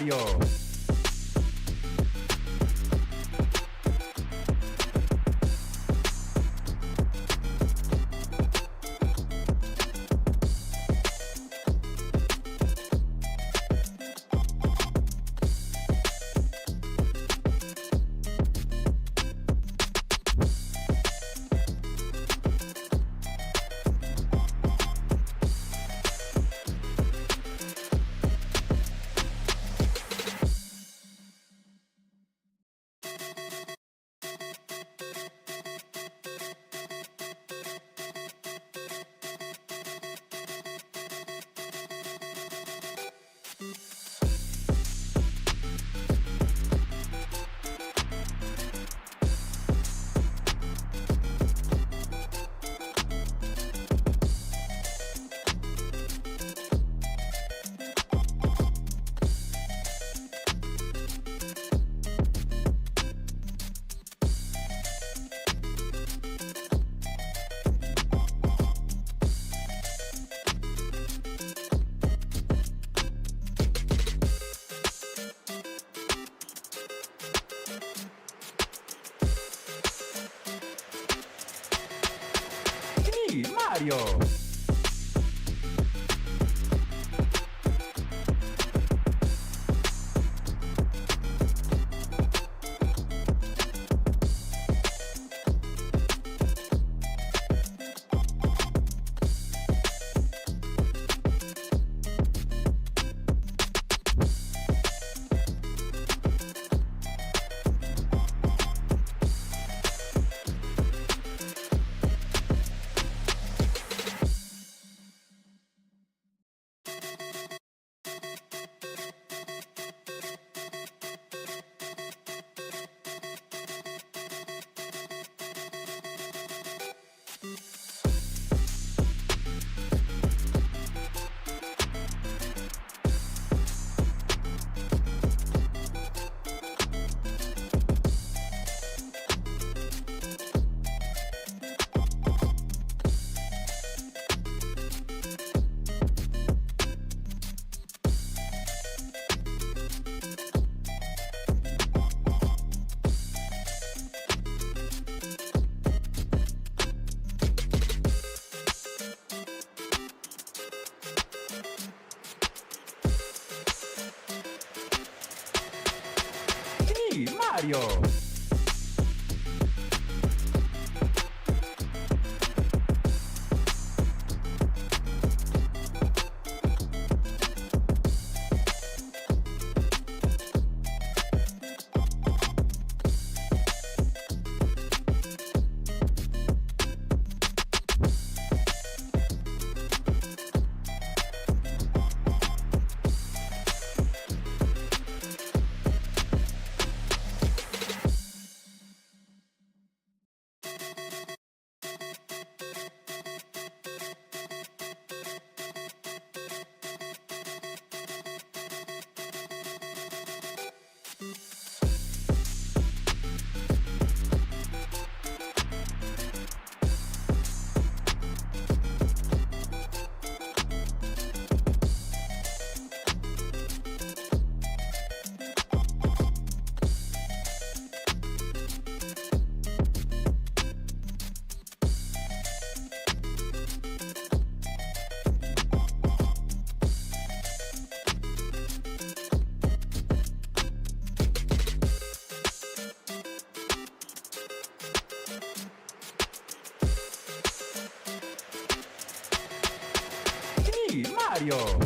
Mario. Mario. Mario. Mario.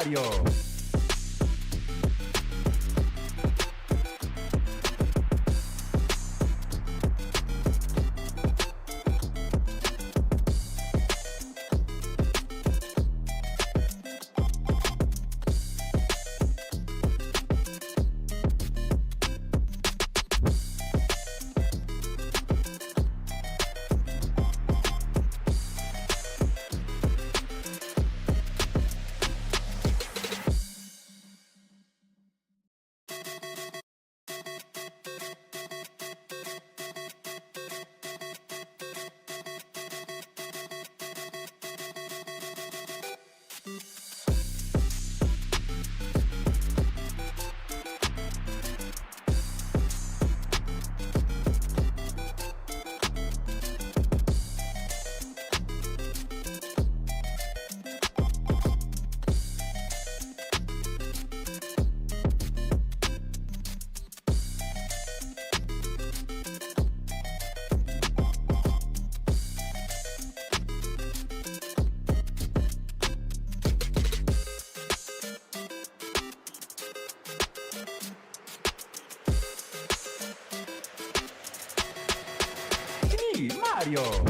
Mario. Hey, Mario.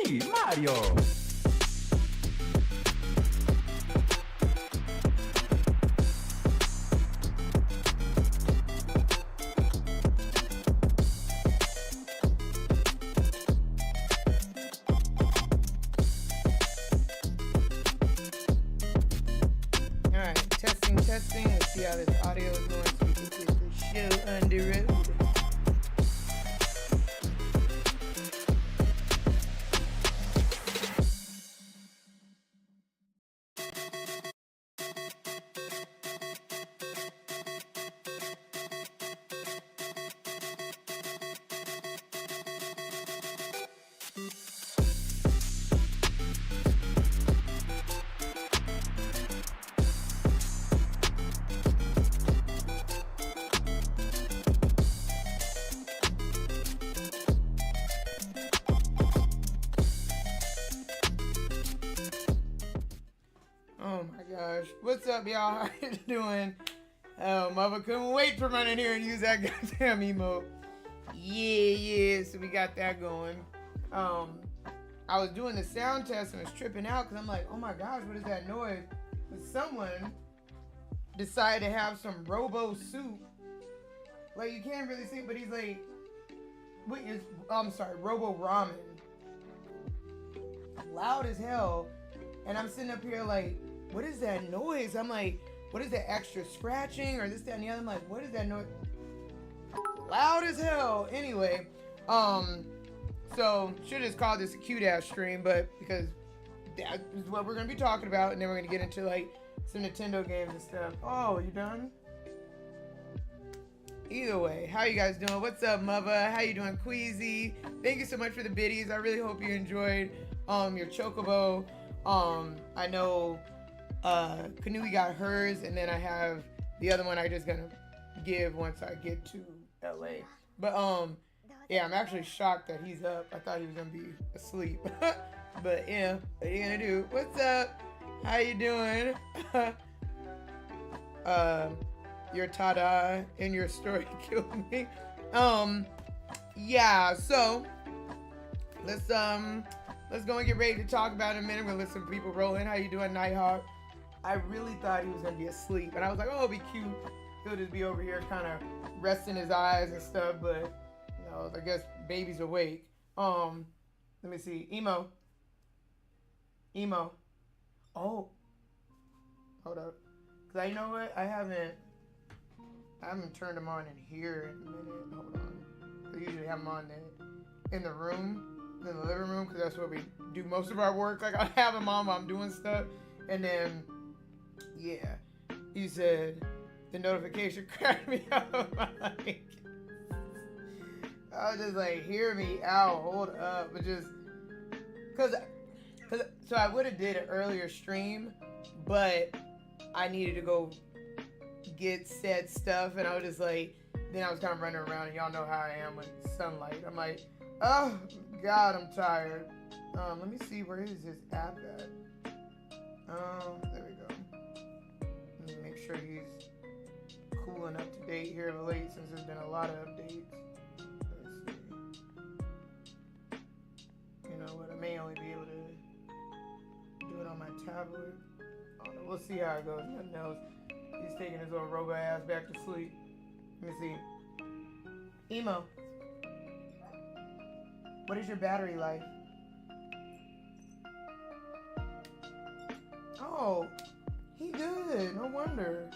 Hey, Mario. Alright, testing, testing. Let's see how this audio is going so we can get the show on the road. Oh my gosh. What's up, y'all? How you doing? Oh, mother couldn't wait to run in here and use that goddamn emote. Yeah. So we got that going. I was doing the sound test and was tripping out because I'm like, oh my gosh, what is that noise? But someone decided to have some robo soup. Like, you can't really see it, but he's like, robo ramen. Loud as hell. And I'm sitting up here like, what is that noise? I'm like, what is that extra scratching or this, that, and the other? I'm like, what is that noise? Loud as hell. Anyway, so should have just called this a cute ass stream, but because that is what we're gonna be talking about, and then we're gonna get into like some Nintendo games and stuff. Oh, you done? Either way, how you guys doing? What's up, mother? How you doing, Queasy? Thank you so much for the biddies. I really hope you enjoyed your chocobo. I know Kanui got hers, and then I have the other one I just gonna give once I get to LA. But Yeah, I'm actually shocked that he's up. I thought he was gonna be asleep. But yeah, what are you gonna do? What's up? How you doing? Your tada in your story killed me. Yeah, so let's go and get ready to talk about it in a minute. We're gonna let some people roll in. How you doing, Nighthawk? I really thought he was gonna be asleep, and I was like, oh, it'll be cute. He'll just be over here kind of resting his eyes and stuff, but no, I guess baby's awake. Let me see. Emo. Oh, hold up. Cause you know what? I haven't turned him on in here in a minute. Hold on. I usually have him on in the room, in the living room, because that's where we do most of our work. Like I have him on while I'm doing stuff, and then yeah, he said the notification cracked me up. Like, I was just like, hear me out, hold up, but just cause so I would have did an earlier stream, but I needed to go get said stuff, and I was just like, then I was kind of running around, and y'all know how I am with sunlight. I'm like, oh God, I'm tired. Let me see, where is his app at? There we go. Let me make sure he's cool and up to date here of late, since there's been a lot of updates. Let's see. You know what? I may only be able to do it on my tablet. I don't know. We'll see how it goes. Nothing else. He's taking his little robot ass back to sleep. Let me see. Emo, what is your battery life? Oh, he good. No wonder.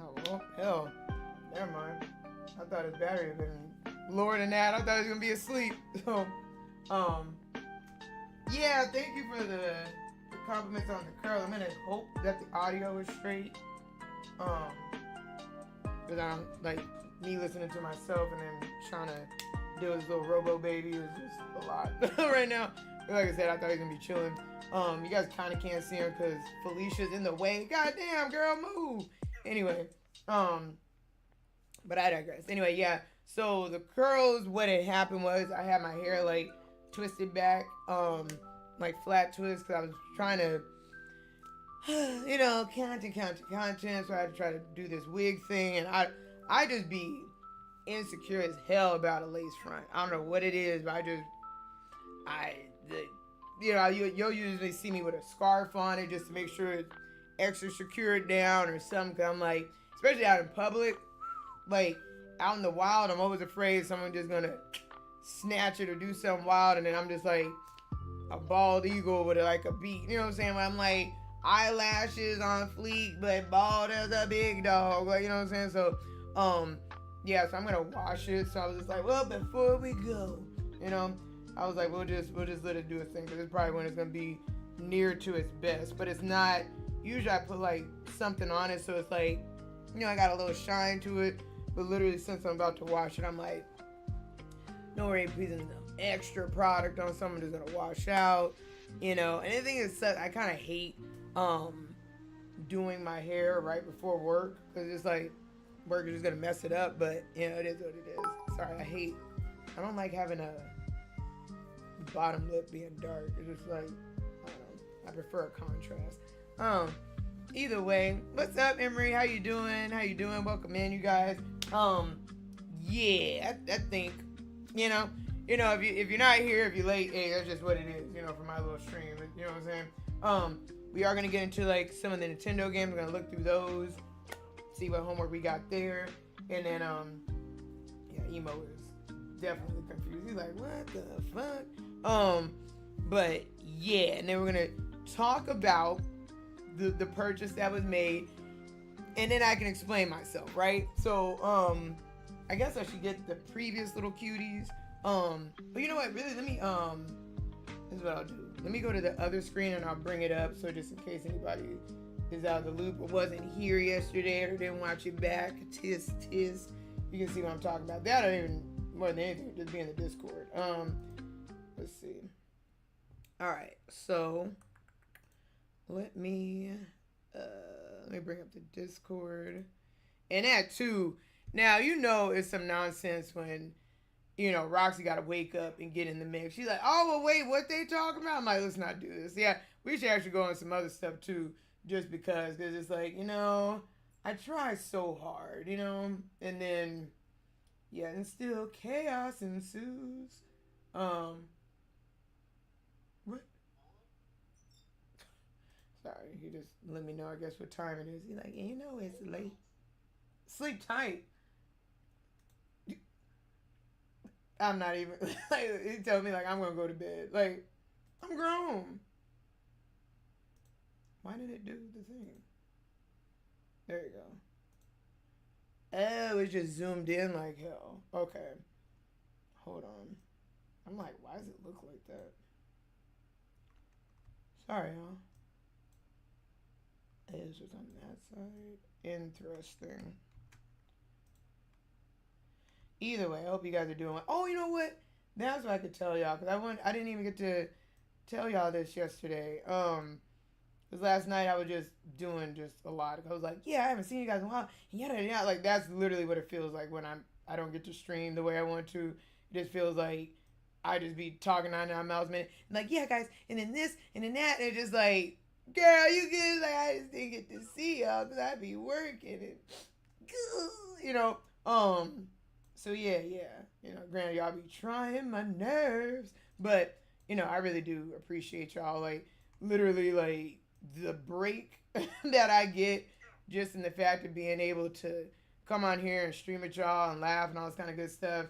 Oh, well, hell. Never mind. I thought his battery had been lower than that. I thought he was going to be asleep. So, yeah, thank you for the compliments on the curl. I'm going to hope that the audio is straight. Because I'm, like, me listening to myself and then trying to deal with this little robo baby is just a lot right now. Like I said, I thought he was going to be chilling. You guys kind of can't see him because Felicia's in the way. Goddamn, girl, move. Anyway, but I digress. Anyway, yeah. So the curls, what had happened was I had my hair like twisted back, like flat twist, because I was trying to, you know, content. So I had to try to do this wig thing, and I just be insecure as hell about a lace front. I don't know what it is, but you know, you'll usually see me with a scarf on it just to make sure it's extra secured down or something. Cause I'm like, especially out in public, like out in the wild, I'm always afraid someone's just gonna snatch it or do something wild, and then I'm just like a bald eagle with like a beak. You know what I'm saying? Where I'm like eyelashes on fleek, but bald as a big dog. Like, you know what I'm saying? So, yeah. So I'm gonna wash it. So I was just like, well, before we go, you know. I was like, we'll just let it do its thing, because it's probably when it's gonna be near to its best. But it's not. Usually I put like something on it, so it's like, you know, I got a little shine to it. But literally, since I'm about to wash it, I'm like, no worry, putting the extra product on something that's gonna wash out, you know. And the thing is, I kind of hate doing my hair right before work, because it's like work is just gonna mess it up. But you know, it is what it is. Sorry, I don't like having a bottom lip being dark. It's just like, I don't know, I prefer a contrast. Either way, what's up, Emery? How you doing? Welcome in, you guys. Yeah, I think, you know, if you're not here, if you're late, hey, that's just what it is, you know, for my little stream. You know what I'm saying? We are gonna get into like some of the Nintendo games. We're gonna look through those, see what homework we got there, and then yeah, Emo is definitely confused. He's like, what the fuck? But yeah, and then we're gonna talk about the purchase that was made, and then I can explain myself, right? So, I guess I should get the previous little cuties. But you know what? Really, let me this is what I'll do. Let me go to the other screen and I'll bring it up, so just in case anybody is out of the loop or wasn't here yesterday or didn't watch it back, tis, you can see what I'm talking about. That or even more than anything, just be in the Discord. Let's see. All right, so let me bring up the Discord. And that too, Now, you know it's some nonsense when, Roxy got to wake up and get in the mix. She's like, oh, well, wait, what they talking about? I'm like, let's not do this. Yeah, we should actually go on some other stuff, too, just because it's like, I try so hard, and then, yeah, and still chaos ensues. Um, what? Sorry, he just let me know, I guess, what time it is. He's like, it's late. Sleep tight. I'm not even, like, he told me, like, I'm going to go to bed. Like, I'm grown. Why did it do the thing? There you go. Oh, it just zoomed in like hell. Okay. Hold on. I'm like, why does it look like that? Sorry, y'all. It's just on that side. Interesting. Either way, I hope you guys are doing well. Oh, you know what? That's what I could tell y'all, because I didn't even get to tell y'all this yesterday. Because last night I was just doing just a lot. I was like, yeah, I haven't seen you guys in a while. Yada yada. Like, that's literally what it feels like when I don't get to stream the way I want to. It just feels like I just be talking on our mouths, man. Like, yeah, guys, and then this and then that, and it's just like, girl, you good? Like, I just didn't get to see y'all because I be working and you know. So yeah. Granted, y'all be trying my nerves, but I really do appreciate y'all. Like, literally, like, the break that I get just in the fact of being able to come on here and stream at y'all and laugh and all this kind of good stuff,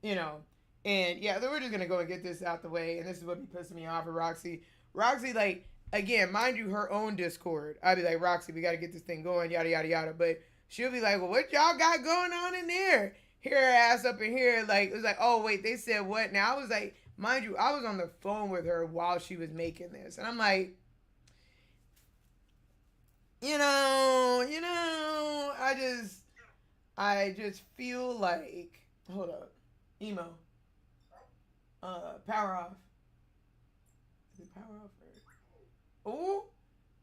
you know. And yeah, then we're just gonna go and get this out the way. And this is what be pissing me off with Roxy. Roxy, like, again, mind you, her own Discord. I'd be like, Roxy, we gotta get this thing going, yada yada yada. But she'll be like, well, what y'all got going on in there? Hear her ass up in here, like, it was like, oh wait, they said what? Now I was like, mind you, I was on the phone with her while she was making this, and I'm like, I just feel like, hold up, emo, power off. Is it power off or? Oh,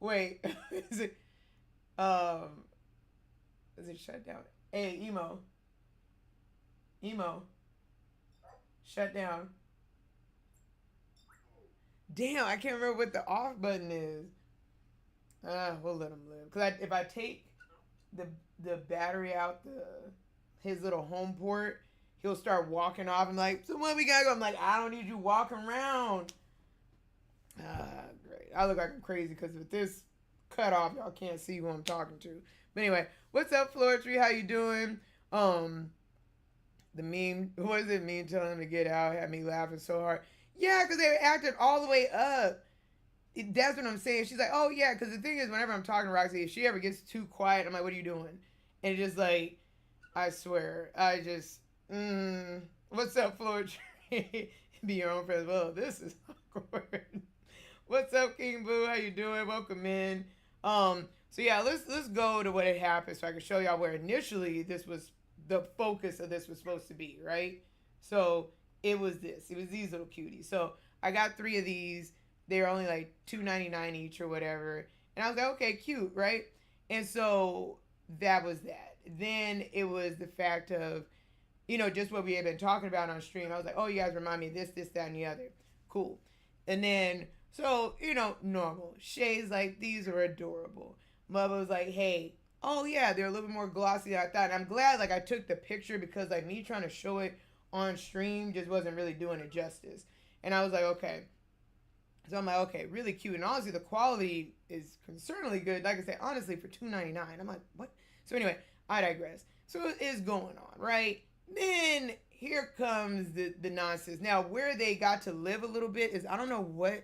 wait, is it, um, is it shut down? Hey, emo, shut down. Damn, I can't remember what the off button is. We'll let him live. Cause if I take the the battery out his little home port, he'll start walking off. I'm like, so when we gotta go? I'm like, I don't need you walking around. Great. I look like I'm crazy because with this cut off, y'all can't see who I'm talking to. But anyway, what's up, Floetry? How you doing? The meme, what is it? Meme telling him to get out had me laughing so hard. Yeah, because they acted all the way up. That's what I'm saying. She's like, oh yeah, because the thing is, whenever I'm talking to Roxy, if she ever gets too quiet, I'm like, what are you doing? And it's just like, I swear, what's up, Floyd? Be your own friend. Well, this is awkward. What's up, King Boo? How you doing? Welcome in. So yeah, let's go to what had happened so I can show y'all where initially this was the focus of this was supposed to be, right? So it was this. It was these little cuties. So I got 3 of these. They're only like $2.99 each or whatever. And I was like, okay, cute, right? And so that was that. Then it was the fact of, just what we had been talking about on stream. I was like, oh, you guys remind me of this, that, and the other. Cool. And then, so, normal. Shay's like, these are adorable. Mother was like, hey, oh, yeah, they're a little bit more glossy than I thought. And I'm glad, like, I took the picture because, like, me trying to show it on stream just wasn't really doing it justice. And I was like, okay. So I'm like, okay, really cute. And honestly, the quality is concerningly good. Like I said, honestly, for $2.99. I'm like, what? So anyway, I digress. So it is going on, right? Then here comes the nonsense. Now, where they got to live a little bit is, I don't know what.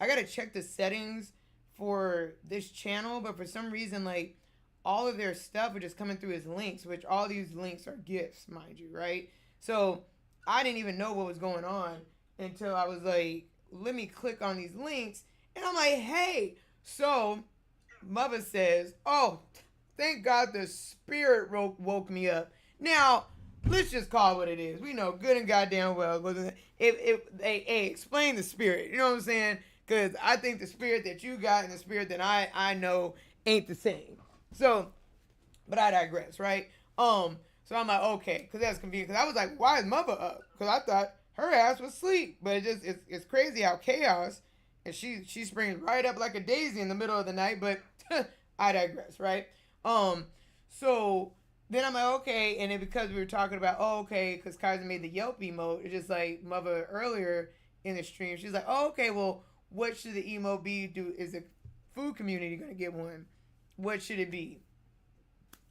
I got to check the settings for this channel. But for some reason, like, all of their stuff are just coming through as links, which all these links are gifts, mind you, right? So I didn't even know what was going on until I was like, let me click on these links. And I'm like, hey. So Mother says, oh, thank God the spirit woke me up. Now, let's just call it what it is. We know good and goddamn well. If they explain the spirit. You know what I'm saying? Because I think the spirit that you got and the spirit that I know ain't the same. So, but I digress, right? So I'm like, okay, because that's convenient. Because I was like, why is mother up? Because I thought her ass was asleep. But it's crazy how chaos, and she springs right up like a daisy in the middle of the night. But I digress, right? So then I'm like, okay, and then because we were talking about, oh, okay, because Kaiser made the Yelp emote, it's just like mother earlier in the stream, she's like, oh, okay, well, what should the emote be? Is the food community gonna get one? What should it be?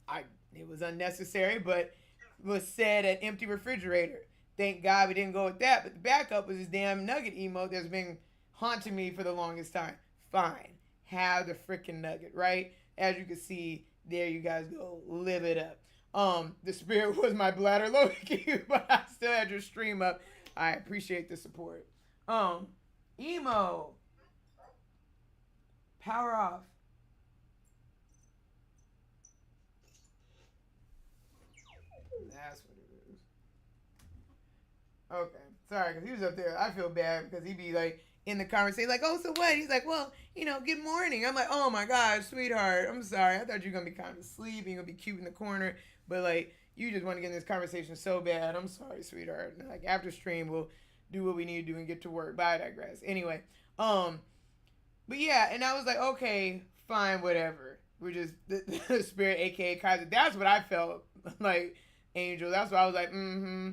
I It was unnecessary, but was said an empty refrigerator. Thank God we didn't go with that. But the backup was this damn nugget emote that's been haunting me for the longest time. Fine, have the freaking nugget, right? As you can see, there you guys go, live it up. The spirit was my bladder low key, but I still had your stream up. I appreciate the support. Emo, power off. That's what it is. Okay, sorry, because he was up there. I feel bad because he'd be like in the conversation, like, "Oh, so what?" He's like, "Well, good morning." I'm like, "Oh my God, sweetheart, I'm sorry. I thought you were gonna be kind of asleep. You're gonna be cute in the corner, but like, you just want to get in this conversation so bad. I'm sorry, sweetheart. Like after stream, we'll do what we need to do and get to work. But I digress. Anyway, but yeah, and I was like, okay, fine, whatever. We're just the spirit, aka Kaiser. That's what I felt like, Angel. That's what I was like, mm-hmm.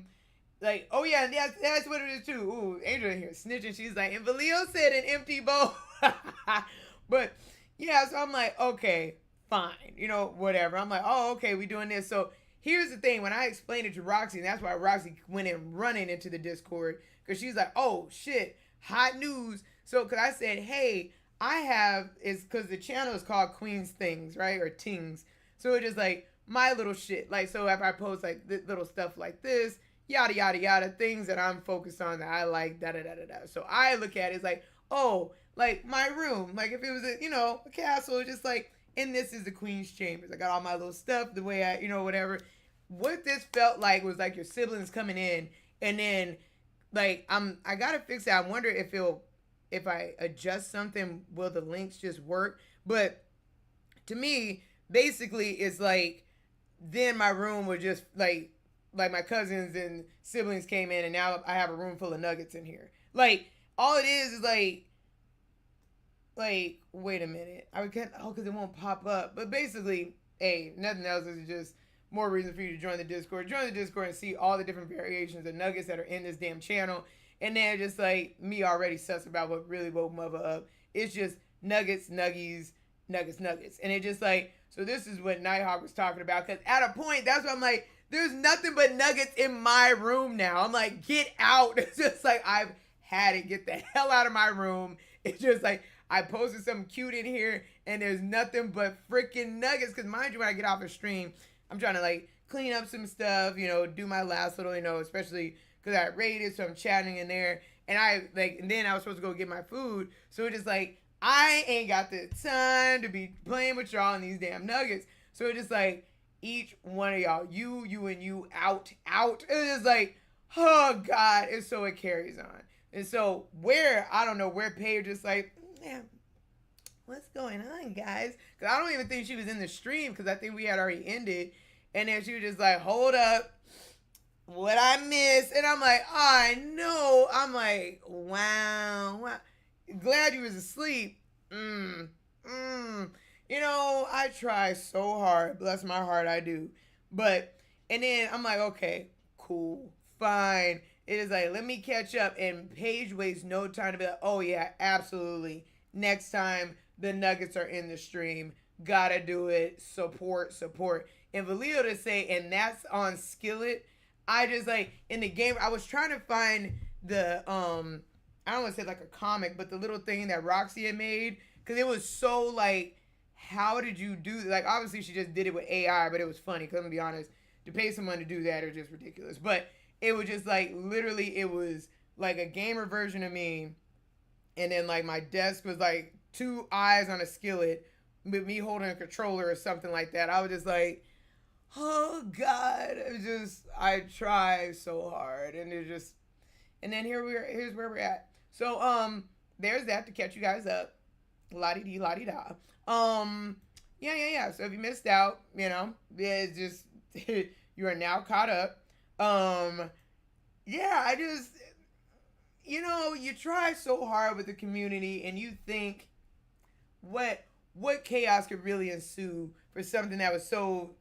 Like, oh yeah, that's what it is too. Ooh, Angel in here snitching. She's like, and Valio said an empty bowl. But yeah, so I'm like, okay, fine, whatever. I'm like, oh, okay, we doing this. So here's the thing. When I explained it to Roxy, and that's why Roxy went in running into the Discord, because she's like, oh shit, hot news. So because I said, hey, it's because the channel is called Queen's Things, right? Or Tings. So it's just like my little shit. Like, so if I post like little stuff like this, yada yada yada, things that I'm focused on that I like, da da da da da. So I look at it as like, oh, like my room, like if it was a castle, just like, and this is the Queen's Chambers. I got all my little stuff the way I whatever. What this felt like was like your siblings coming in, and then like I gotta fix it. I wonder if I adjust something, will the links just work? But to me, basically, it's like then my room was just like my cousins and siblings came in, and now I have a room full of nuggets in here. Like all it is like wait a minute, I would get because it won't pop up. But basically, hey, nothing else is just more reason for you to join the Discord. Join the Discord and see all the different variations of nuggets that are in this damn channel. And then just like me already sus about what really woke mother up. It's just nuggets, nuggies, nuggets, nuggets. And it just like, so this is what Nighthawk was talking about. Because at a point, that's what I'm like, there's nothing but nuggets in my room now. I'm like, get out. It's just like, I've had it. Get the hell out of my room. It's just like, I posted something cute in here and there's nothing but freaking nuggets. Because mind you, when I get off a stream, I'm trying to like clean up some stuff, do my last little, especially because I raided, so I'm chatting in there. And and then I was supposed to go get my food. So it's just like, I ain't got the time to be playing with y'all in these damn nuggets. So it's just like, each one of y'all, you and you, out. It's just like, oh God. And so it carries on. And so I don't know where Paige just like, man, what's going on, guys? Because I don't even think she was in the stream, because I think we had already ended. And then she was just like, hold up. What I missed. And I'm like, I know. I'm like, wow. Glad you was asleep. I try so hard. Bless my heart, I do. But, and then I'm like, okay, cool, fine. It is like, let me catch up. And Paige wastes no time to be like, oh yeah, absolutely. Next time the nuggets are in the stream, gotta do it. Support. And Valio to say, and that's on Skillet. I just like in the game, I was trying to find the I don't want to say like a comic, but the little thing that Roxy had made, because it was so like, how did you do like, obviously she just did it with AI, but it was funny, because I'm gonna be honest, to pay someone to do that is just ridiculous. But it was just like, literally, it was like a gamer version of me, and then like my desk was like 2 eyes on a skillet with me holding a controller or something like that. I was just like, oh God, I try so hard, and then here's where we're at. So there's that to catch you guys up. La-di-dee, la-di-da. Yeah. So if you missed out, it's just You are now caught up. Yeah, I just, you try so hard with the community, and you think what chaos could really ensue for something that was so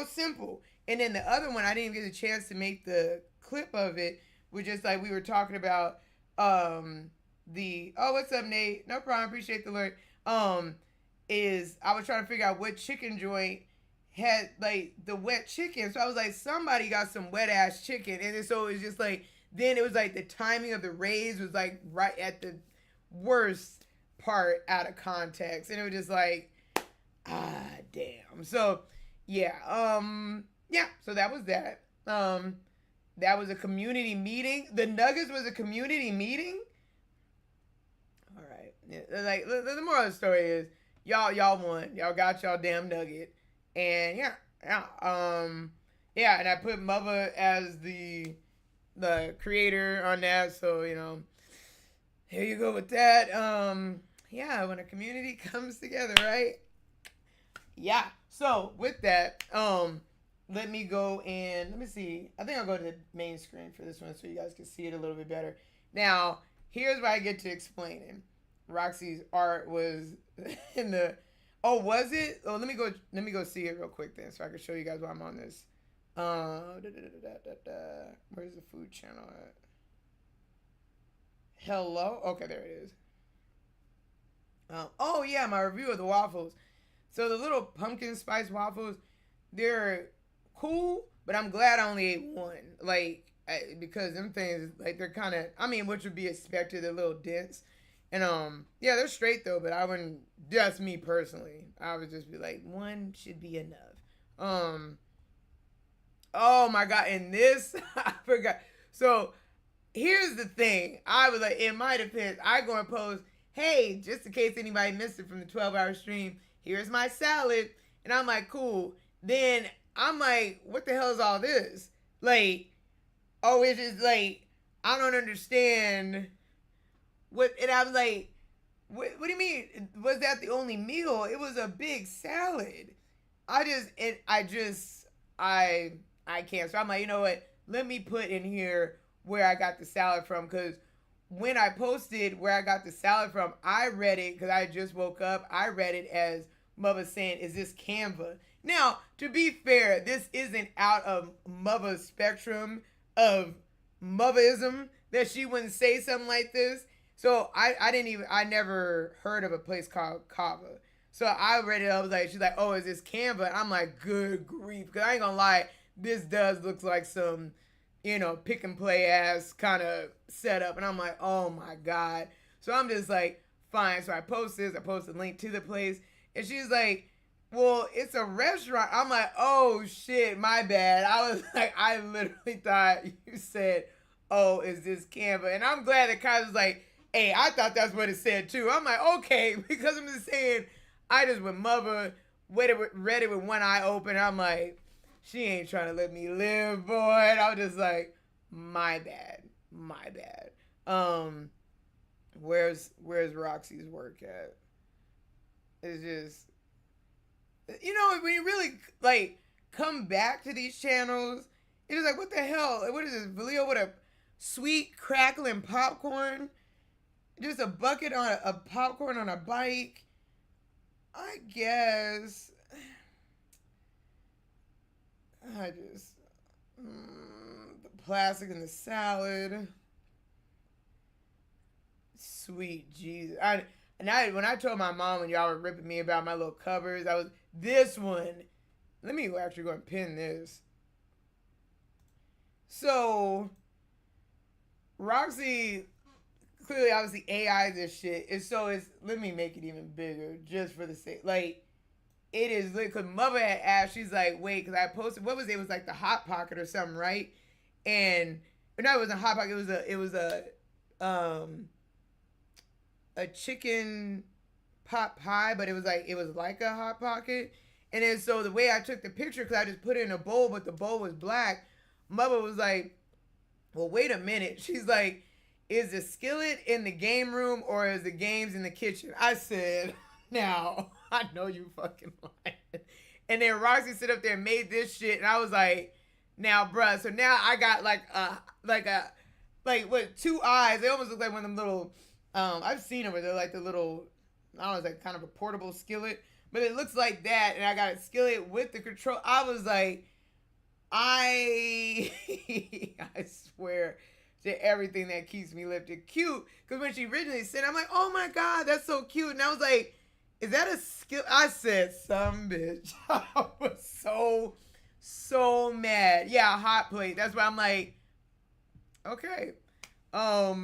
simple. And then the other one, I didn't even get a chance to make the clip of it, was just like we were talking about the what's up, Nate? No problem, appreciate the alert. Is I was trying to figure out what chicken joint had like the wet chicken. So I was like, somebody got some wet ass chicken. And then, so it was just like, then it was like the timing of the raise was like right at the worst part out of context. And it was just like, damn. So yeah, so that was that. That was a community meeting. The Nuggets was a community meeting. All right. Yeah, like the moral of the story is y'all won. Y'all got y'all damn nugget. And yeah. And I put Mother as the creator on that, so here you go with that. Yeah, when a community comes together, right? Yeah. So with that, let me go and let me see. I think I'll go to the main screen for this one so you guys can see it a little bit better. Now, here's where I get to explaining. Roxy's art was in the. Oh, was it? Oh, let me go see it real quick then, so I can show you guys why I'm on this. Where's the food channel at? Hello. Okay, there it is. Oh yeah, my review of the waffles. So the little pumpkin spice waffles, they're cool, but I'm glad I only ate one. Like, because them things, like, they're kind of, I mean, which would be expected, they're a little dense. And, yeah, they're straight, though, but I wouldn't, just me personally, I would just be like, one should be enough. Oh, my God, and this, I forgot. So, here's the thing. I was like, in my defense, I go and post, hey, just in case anybody missed it from the 12-hour stream, here's my salad. And I'm like, cool. Then I'm like, what the hell is all this? Like, oh, it's just like, I don't understand. And I was like, what do you mean? Was that the only meal? It was a big salad. I can't. So I'm like, you know what? Let me put in here where I got the salad from. Because when I posted where I got the salad from, I read it, because I just woke up, I read it as Mother saying, is this Canva? Now, to be fair, this isn't out of Mother's spectrum of Motherism that she wouldn't say something like this. So I never heard of a place called Kava. So I read it, I was like, she's like, oh, is this Canva? And I'm like, good grief. Because I ain't gonna lie, this does look like some, pick and play ass kind of setup. And I'm like, oh my God. So I'm just like, fine. So I post this, I post a link to the place. And she's like, well, it's a restaurant. I'm like, oh shit, my bad. I was like, I literally thought you said, oh, is this Canva? And I'm glad that Kyle was like, hey, I thought that's what it said too. I'm like, okay, because I'm just saying, I just with Mother, read it with one eye open. I'm like, she ain't trying to let me live, boy. And I was just like, my bad. Where's Roxy's work at? It's just, when you really like come back to these channels, it's like, what the hell? What is this? Valio with a sweet crackling popcorn? Just a bucket on a popcorn on a bike? I guess. The plastic in the salad. Sweet Jesus. When I told my mom when y'all were ripping me about my little covers, I was, this one, let me actually go and pin this. So, Roxy, clearly, obviously, AI this shit. Let me make it even bigger, just for the sake, like, it is, because Mother had asked, she's like, wait, because I posted, what was it? It was like the Hot Pocket or something, right? And, no, it wasn't a Hot Pocket, it was a chicken pot pie, but it was like a Hot Pocket. And then so the way I took the picture, because I just put it in a bowl, but the bowl was black, Mother was like, well, wait a minute. She's like, is the skillet in the game room or is the games in the kitchen? I said, now, I know you fucking lying. And then Roxy sit up there and made this shit, and I was like, Now, bruh, so now I got like what, two eyes. They almost look like one of them little, I've seen them where they're like the little, I don't know, it's like kind of a portable skillet, but it looks like that. And I got a skillet with the control. I was like, I I swear to everything that keeps me lifted. Cute, because when she originally said, I'm like, oh my God, that's so cute. And I was like, is that a skill? I said, some bitch. I was so mad. Yeah, hot plate. That's why I'm like, okay. All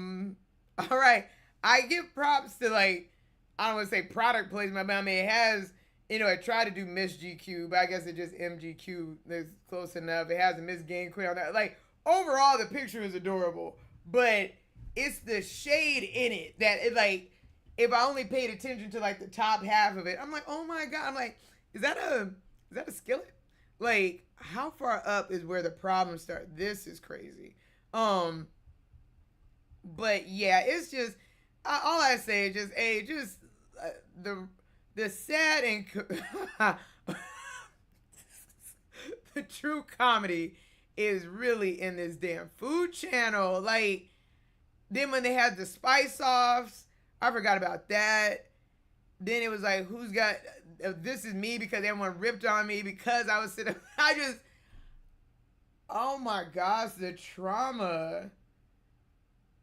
right. I give props to, like, I don't want to say product placement, but I mean, it has, I tried to do Miss GQ, but I guess it just MGQ. That's close enough. It has a Miss Game Queen on that. Like, overall, the picture is adorable, but it's the shade in it that it, like, if I only paid attention to like the top half of it, I'm like, oh my God. I'm like, is that a skillet? Like, how far up is where the problems start? This is crazy. But yeah, it's just, all I say is just, hey, just the sad and the true comedy is really in this damn food channel. Like, then when they had the spice offs, I forgot about that. Then it was like, who's got, this is me, because everyone ripped on me because I was sitting, oh my gosh, the trauma.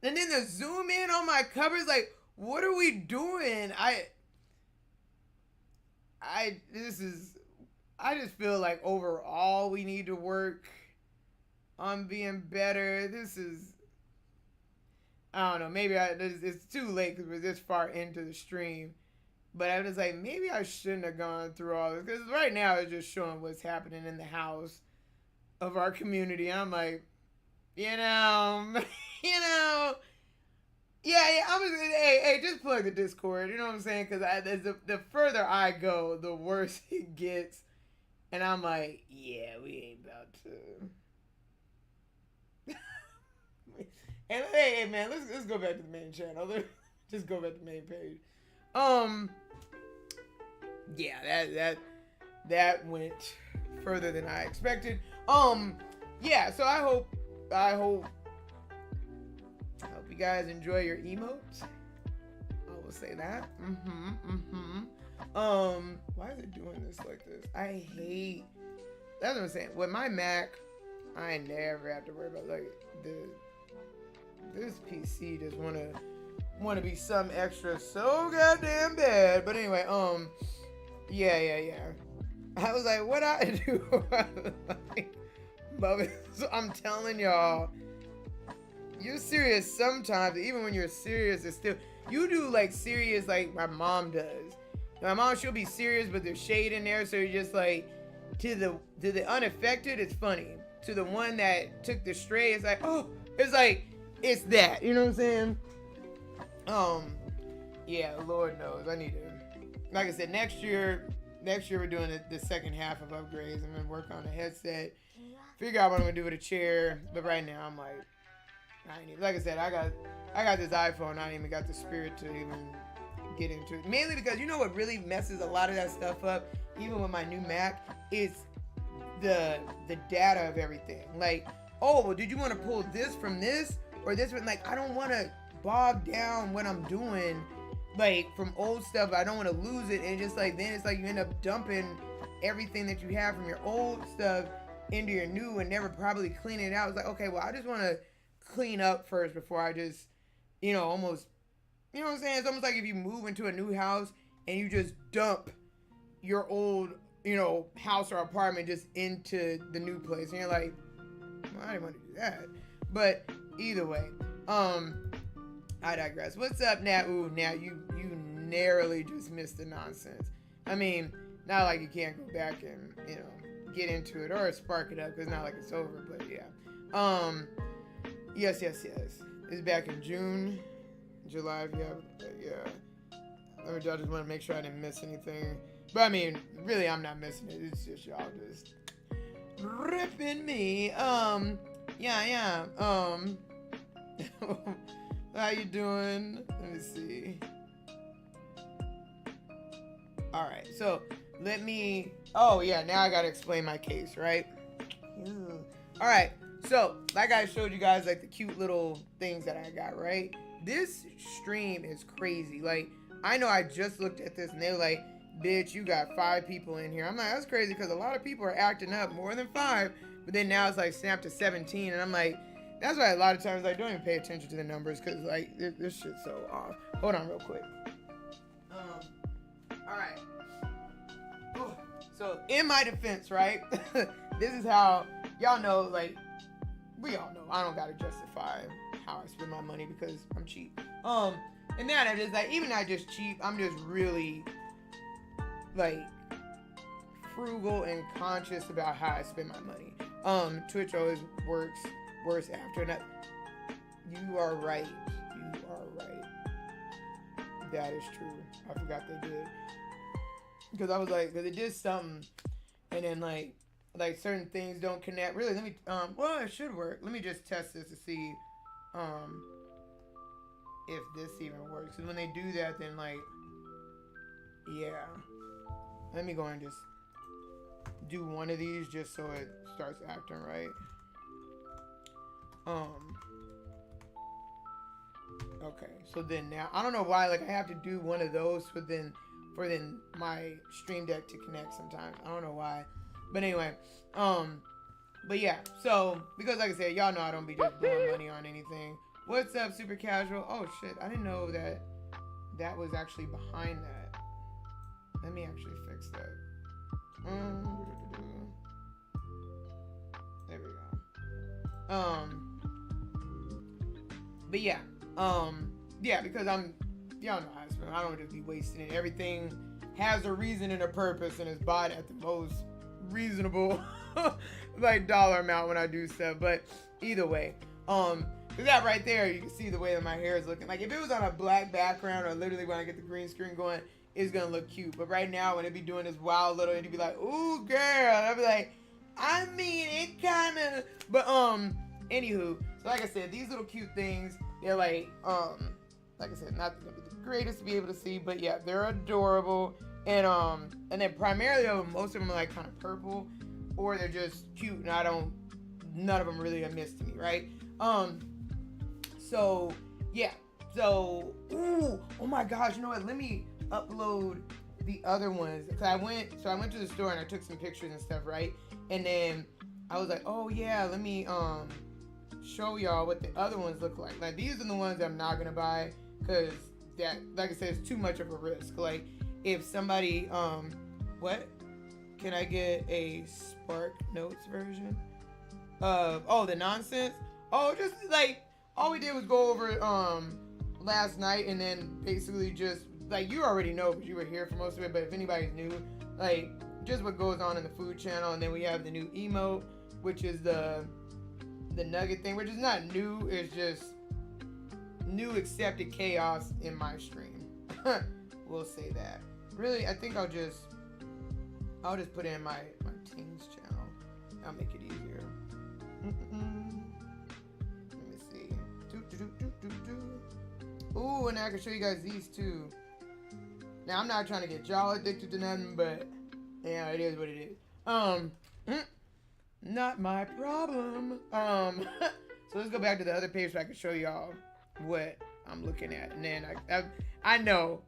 And then the zoom in on my covers, like, what are we doing? I just feel like overall we need to work on being better. I don't know, maybe it's too late because we're this far into the stream. But I was like, maybe I shouldn't have gone through all this, because right now it's just showing what's happening in the house of our community. I'm like, yeah, I'm just, hey, just plug the Discord. You know what I'm saying? Because the further I go, the worse it gets. And I'm like, yeah, we ain't about to. And hey, man, let's go back to the main channel. Just go back to the main page. Yeah, that went further than I expected. Yeah, so I hope you guys enjoy your emotes. I will say that. Why is it doing this like this? I hate. That's what I'm saying. With my Mac, I never have to worry about like this PC just wanna be some extra so goddamn bad. But anyway, yeah. I was like, what I do? But so I'm telling y'all, you're serious sometimes. Even when you're serious, it's still, you do like serious like my mom does. My mom, she'll be serious, but there's shade in there, so you're just like, to the unaffected, it's funny. To the one that took the stray, it's like, oh, it's like, it's that. You know what I'm saying? Yeah, Lord knows. I need to, like I said, next year we're doing the second half of upgrades. I'm gonna work on a headset, figure out what I'm gonna do with a chair. But right now, I'm like, like I said, I got this iPhone. I ain't even got the spirit to even get into it. Mainly because you know what really messes a lot of that stuff up, even with my new Mac, is the data of everything. Like, oh, well, did you want to pull this from this or this one? Like, I don't want to bog down what I'm doing, like, from old stuff. I don't want to lose it. And just like, then it's like you end up dumping everything that you have from your old stuff into your new and never probably clean it out. It's like, okay, well, I just want to clean up first before I just, almost, you know what I'm saying? It's almost like if you move into a new house and you just dump your old, house or apartment just into the new place. And you're like, well, I didn't want to do that. But either way, I digress. What's up, Nat? Ooh, now you narrowly just missed the nonsense. I mean, not like you can't go back and, get into it or spark it up, because it's not like it's over, but yeah. Yes. It's back in June, July, yeah. I just want to make sure I didn't miss anything. But I mean, really, I'm not missing it. It's just y'all just ripping me. Yeah. How you doing? Let me see. All right, so let me. Oh yeah, now I gotta explain my case, right? Ooh. All right. So, like I showed you guys, like the cute little things that I got, right? This stream is crazy. Like, I know I just looked at this and they're like, bitch, you got 5 people in here. I'm like, that's crazy because a lot of people are acting up, more than 5. But then now it's like snapped to 17. And I'm like, that's why a lot of times I don't even pay attention to the numbers because, like, this shit's so off. Hold on real quick. All right. Ooh. So, in my defense, right? This is how, y'all know, like, we all know I don't gotta justify how I spend my money because I'm cheap. And then it is like, even not just cheap, I'm just really like frugal and conscious about how I spend my money. Twitch always works worse after. And you are right. You are right. That is true. I forgot they did. Because I was like, because it did something, and then like certain things don't connect. Really, let me well, it should work. Let me just test this to see if this even works. Because when they do that, then like, yeah. Let me go and just do one of these just so it starts acting right. Okay, so then now I don't know why, like, I have to do one of those for then my stream deck to connect sometimes. I don't know why. But anyway, but yeah, so because like I said, y'all know I don't be just blowing money on anything. What's up, super casual? Oh shit, I didn't know that was actually behind that. Let me actually fix that. There we go. But yeah, yeah, because y'all know how I spend. I don't just be wasting it. Everything has a reason and a purpose, and is bought at the most reasonable like dollar amount when I do stuff. But either way, cause that right there, you can see the way that my hair is looking. Like if it was on a black background, or literally when I get the green screen going, it's gonna look cute. But right now, when it be doing this wild little, it'd be like, ooh, girl. I'd be like, I mean, it kind of. But anywho, so like I said, these little cute things, they're like I said, not gonna be the greatest to be able to see, but yeah, they're adorable. And then primarily, most of them are like kind of purple, or they're just cute, and none of them really are miss to me, right? So yeah, so oh my gosh, you know what? Let me upload the other ones. Cause I went to the store and I took some pictures and stuff, right? And then I was like, oh yeah, let me show y'all what the other ones look like. Like these are the ones that I'm not gonna buy, cause that, like I said, it's too much of a risk. Like if somebody what? Can I get a Spark Notes version of the nonsense? Oh, just like all we did was go over last night, and then basically just like, you already know because you were here for most of it, but if anybody's new, like just what goes on in the food channel. And then we have the new emote, which is the nugget thing, which is not new, it's just new accepted chaos in my stream. We'll say that. Really, I think I'll just put it in my teens channel. I'll make it easier. Let me see. Ooh, and I can show you guys these too. Now, I'm not trying to get y'all addicted to nothing, but yeah, it is what it is. Not my problem. So let's go back to the other page so I can show y'all what I'm looking at. And then I know,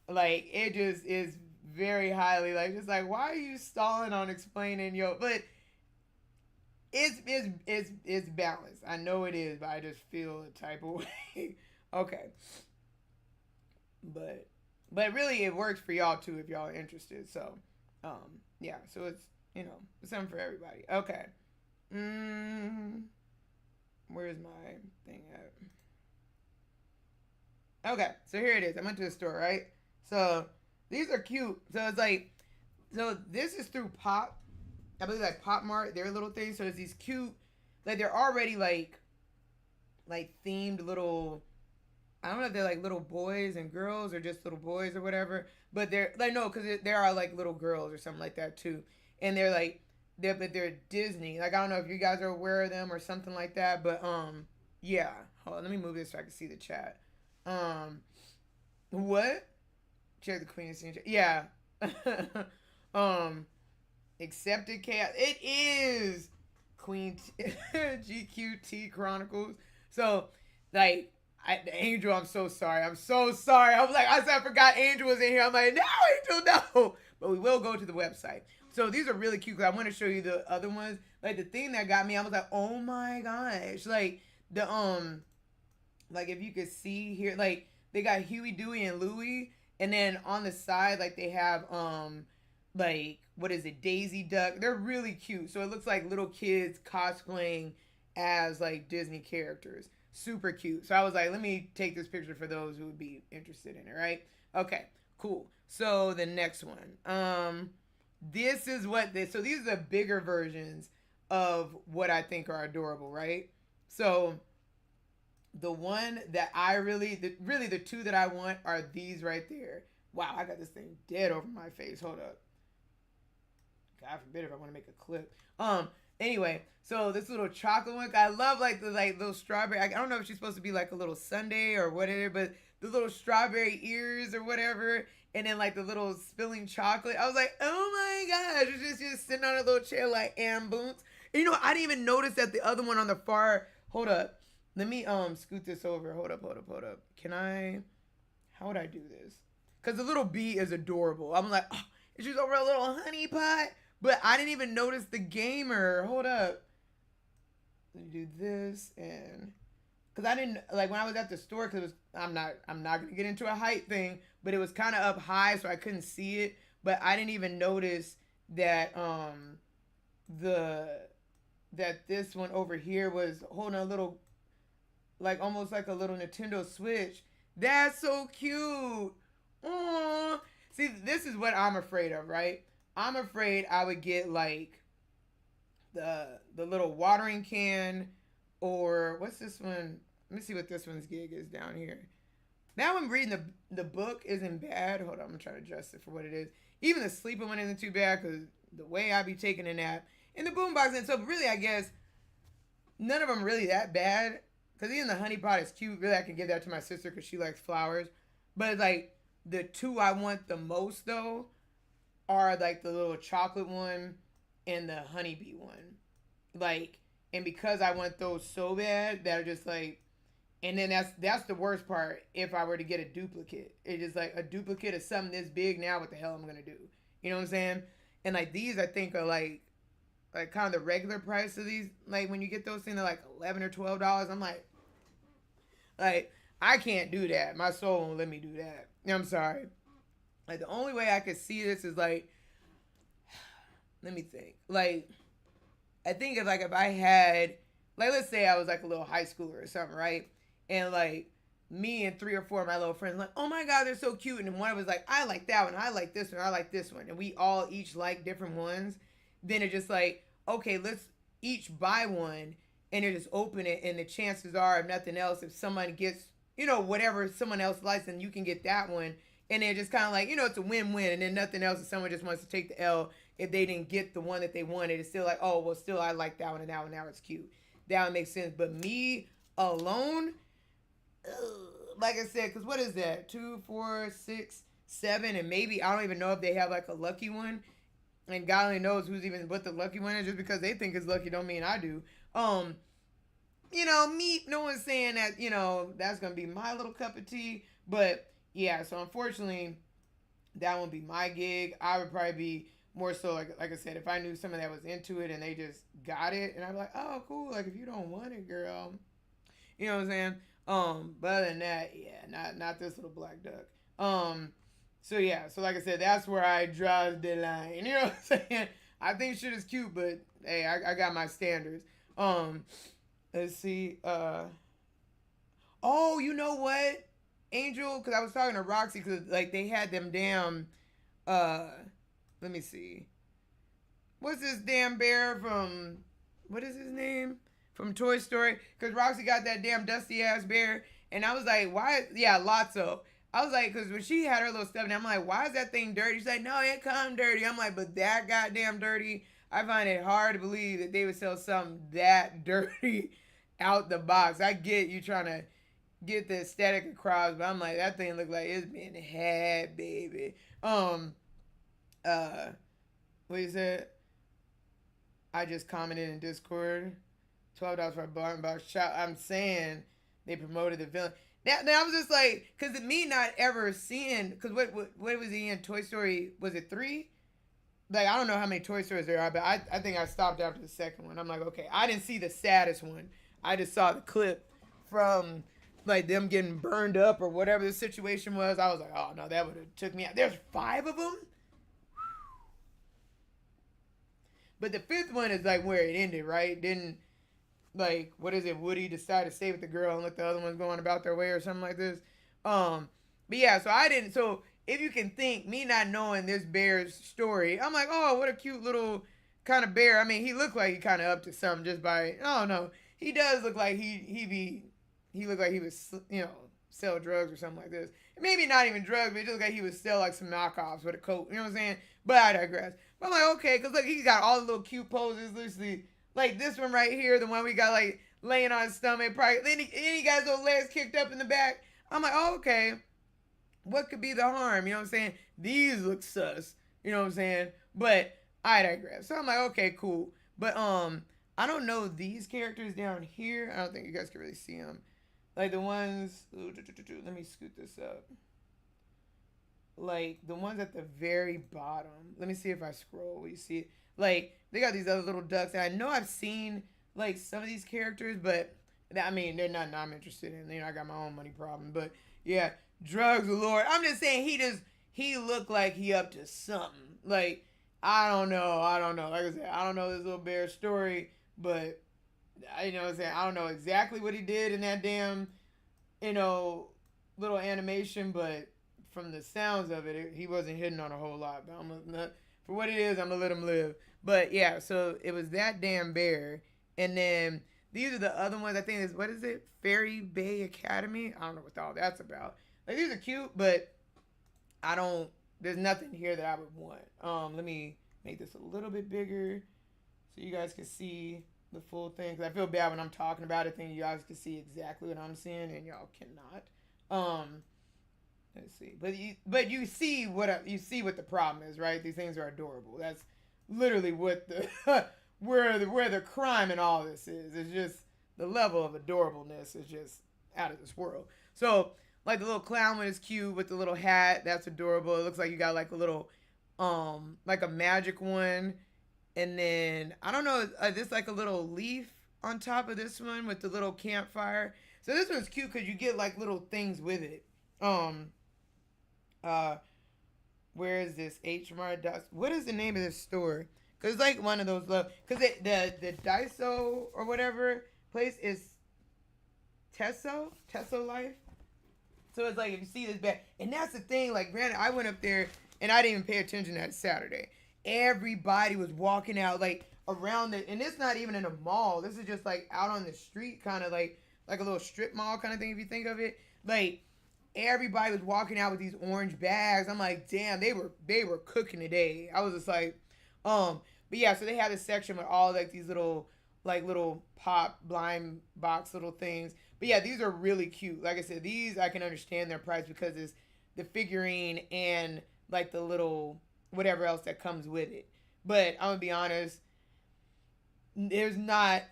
like, it just is very highly, like, just like, why are you stalling on explaining but it's balanced. I know it is, but I just feel a type of way. Okay. But really it works for y'all too if y'all are interested. So yeah, so it's, you know, it's something for everybody. Okay. Where's my thing at? Okay, so here it is. I went to the store, right? So these are cute. So it's like, so this is through Pop. I believe like Pop Mart, their little thing. So it's these cute, like they're already like themed little, I don't know if they're like little boys and girls or just little boys or whatever. But they're like, no, because there are like little girls or something like that too. And they're like, they're Disney. Like, I don't know if you guys are aware of them or something like that. But yeah. Hold on, let me move this so I can see the chat. What? Check the Queen of Scene. Yeah. Accepted chaos. It is Queen GQT Chronicles. So, like, Angel, I'm so sorry. I'm so sorry. I was like, I said I forgot Angel was in here. I'm like, no, Angel, no. But we will go to the website. So these are really cute because I want to show you the other ones. Like the thing that got me, I was like, oh my gosh. Like if you could see here, like they got Huey, Dewey, and Louie. And then on the side, like they have like what is it, Daisy Duck. They're really cute. So it looks like little kids cosplaying as like Disney characters. Super cute. So I was like, let me take this picture for those who would be interested in it, right? Okay, cool. So the next one. This is what this, so these are the bigger versions of what I think are adorable, right? So the one that I really the two that I want are these right there. Wow, I got this thing dead over my face. Hold up. God forbid if I want to make a clip. Anyway, so this little chocolate one, I love like the like little strawberry. I don't know if she's supposed to be like a little sundae or whatever, but the little strawberry ears or whatever, and then like the little spilling chocolate. I was like, oh my gosh, it's just sitting on a little chair like Boots. And you know, I didn't even notice that the other one on the far. Hold up. Let me scoot this over. Hold up. Can I? How would I do this? Because the little bee is adorable. I'm like, oh, it's just over a little honey pot. But I didn't even notice the gamer. Hold up. Let me do this and because I didn't like when I was at the store because I'm not gonna get into a height thing, but it was kind of up high so I couldn't see it. But I didn't even notice that that this one over here was holding a little like almost like a little Nintendo Switch. That's so cute. Aww. See, this is what I'm afraid of, right? I'm afraid I would get like the little watering can or what's this one? Let me see what this one's gig is down here. That one reading the book isn't bad. Hold on, I'm gonna try to adjust it for what it is. Even the sleeping one isn't too bad because the way I be taking a nap in the boombox. And so really, I guess none of them really that bad. Because even the honey pot is cute. Really, I can give that to my sister because she likes flowers. But like the two I want the most though are like the little chocolate one and the honeybee one. Like, and because I want those so bad that are just like, and then that's the worst part. If I were to get a duplicate, it's just like a duplicate of something this big. Now, what the hell I'm gonna do? You know what I'm saying? And like these, I think are like kind of the regular price of these. Like when you get those things, they're like $11 or $12. I'm like I can't do that. My soul won't let me do that. I'm sorry. Like the only way I could see this is like, let me think. Like, I think if I had, like, let's say I was like a little high schooler or something, right? And like me and 3 or 4 of my little friends, like, oh my God, they're so cute. And then one of us like, I like that one, I like this one, I like this one, and we all each like different ones. Then it's just like, okay, let's each buy one and then just open it. And the chances are, if nothing else, if someone gets, you know, whatever someone else likes, then you can get that one. And then just kind of like, you know, it's a win-win. And then nothing else if someone just wants to take the L if they didn't get the one that they wanted. It's still like, oh, well, still I like that one and that one. Now it's cute. That one makes sense. But me alone, like I said, because what is that? 2, 4, 6, 7, and maybe I don't even know if they have like a lucky one. And God only knows who's even what the lucky one is. Just because they think it's lucky don't mean I do. You know, me, no one's saying that, you know, that's going to be my little cup of tea. But, yeah, so unfortunately, that won't be my gig. I would probably be more so, like I said, if I knew someone that was into it and they just got it. And I'd be like, oh, cool. Like, if you don't want it, girl. You know what I'm saying? But other than that, yeah, not this little black duck. So, yeah, so like I said, that's where I draw the line. You know what I'm saying? I think shit is cute, but, hey, I got my standards. Let's see. Oh, you know what, Angel? Because I was talking to Roxy because like they had them damn. Let me see. What's this damn bear from? What is his name? From Toy Story? Because Roxy got that damn dusty ass bear, and I was like, why? Yeah, Lotso. I was like, because when she had her little stuff, and I'm like, why is that thing dirty? She's like, no, it come dirty. I'm like, but that goddamn dirty. I find it hard to believe that they would sell something that dirty out the box. I get you trying to get the aesthetic across, but I'm like, that thing look like it's been had, baby. What is it? I just commented in Discord, $12 for a barn box shop. I'm saying they promoted the villain. That I was just like, cause me not ever seeing, cause what was he in Toy Story? Was it 3? Like I don't know how many Toy Stories there are, but I think I stopped after the second one. I'm like, okay, I didn't see the saddest one. I just saw the clip from like them getting burned up or whatever the situation was. I was like, oh no, that would have took me out. There's 5 of them. But the 5th one is like where it ended, right? Didn't like what is it? Woody decided to stay with the girl and let the other ones go on about their way or something like this. But yeah, so I didn't. So if you can think, me not knowing this bear's story, I'm like, oh, what a cute little kind of bear. I mean, he looked like he kind of up to something just by. Oh no, he does look like he looked like he was sell drugs or something like this. Maybe not even drugs, but it just looked like he would sell like some knockoffs with a coat. You know what I'm saying? But I digress. But I'm like, okay, because look, he got all the little cute poses. Literally, like this one right here, the one we got like laying on his stomach. Probably then he got his little legs kicked up in the back. I'm like, oh, okay. What could be the harm? You know what I'm saying? These look sus. You know what I'm saying? But I digress. So I'm like, okay, cool. But I don't know these characters down here. I don't think you guys can really see them. Like the ones. Let me scoot this up. Like the ones at the very bottom. Let me see if I scroll. You see it? Like they got these other little ducks. And I know I've seen like some of these characters, but I mean they're nothing I'm interested in. You know, I got my own money problem. But yeah, drugs, Lord. I'm just saying he looked like he up to something. Like I don't know. Like I said, I don't know this little bear story, but you know what I'm saying, I don't know exactly what he did in that damn, little animation, but from the sounds of it, he wasn't hitting on a whole lot. But for what it is, I'm gonna let him live. But yeah, so it was that damn bear, and then these are the other ones. I think is what is it? Fairy Bay Academy. I don't know what all that's about. Like these are cute, but I don't. There's nothing here that I would want. Let me make this a little bit bigger so you guys can see the full thing. Cause I feel bad when I'm talking about it, thinking you guys can see exactly what I'm seeing, and y'all cannot. Let's see, but you see what the problem is, right? These things are adorable. That's literally what the where the crime in all this is. It's just the level of adorableness is just out of this world. So like the little clown one is cute with the little hat. That's adorable. It looks like you got like a little like a magic one, and then I don't know, this like a little leaf on top of this one with the little campfire. So this one's cute because you get like little things with it. Where is this? H Mart. What is the name of this store? Cause it's like one of those cause the Daiso or whatever place is Tesso Life. So it's like if you see this bag, and that's the thing. Like, granted, I went up there and I didn't even pay attention that Saturday. Everybody was walking out like around it, and it's not even in a mall. This is just like out on the street, kind of like a little strip mall kind of thing if you think of it. Like everybody was walking out with these orange bags. I'm like, damn, they were cooking today. I was just like, but yeah, so they had this section with all like these little pop blind box little things. But yeah, these are really cute. Like I said, these I can understand their price because it's the figurine and like the little whatever else that comes with it. But I'm gonna be honest, there's not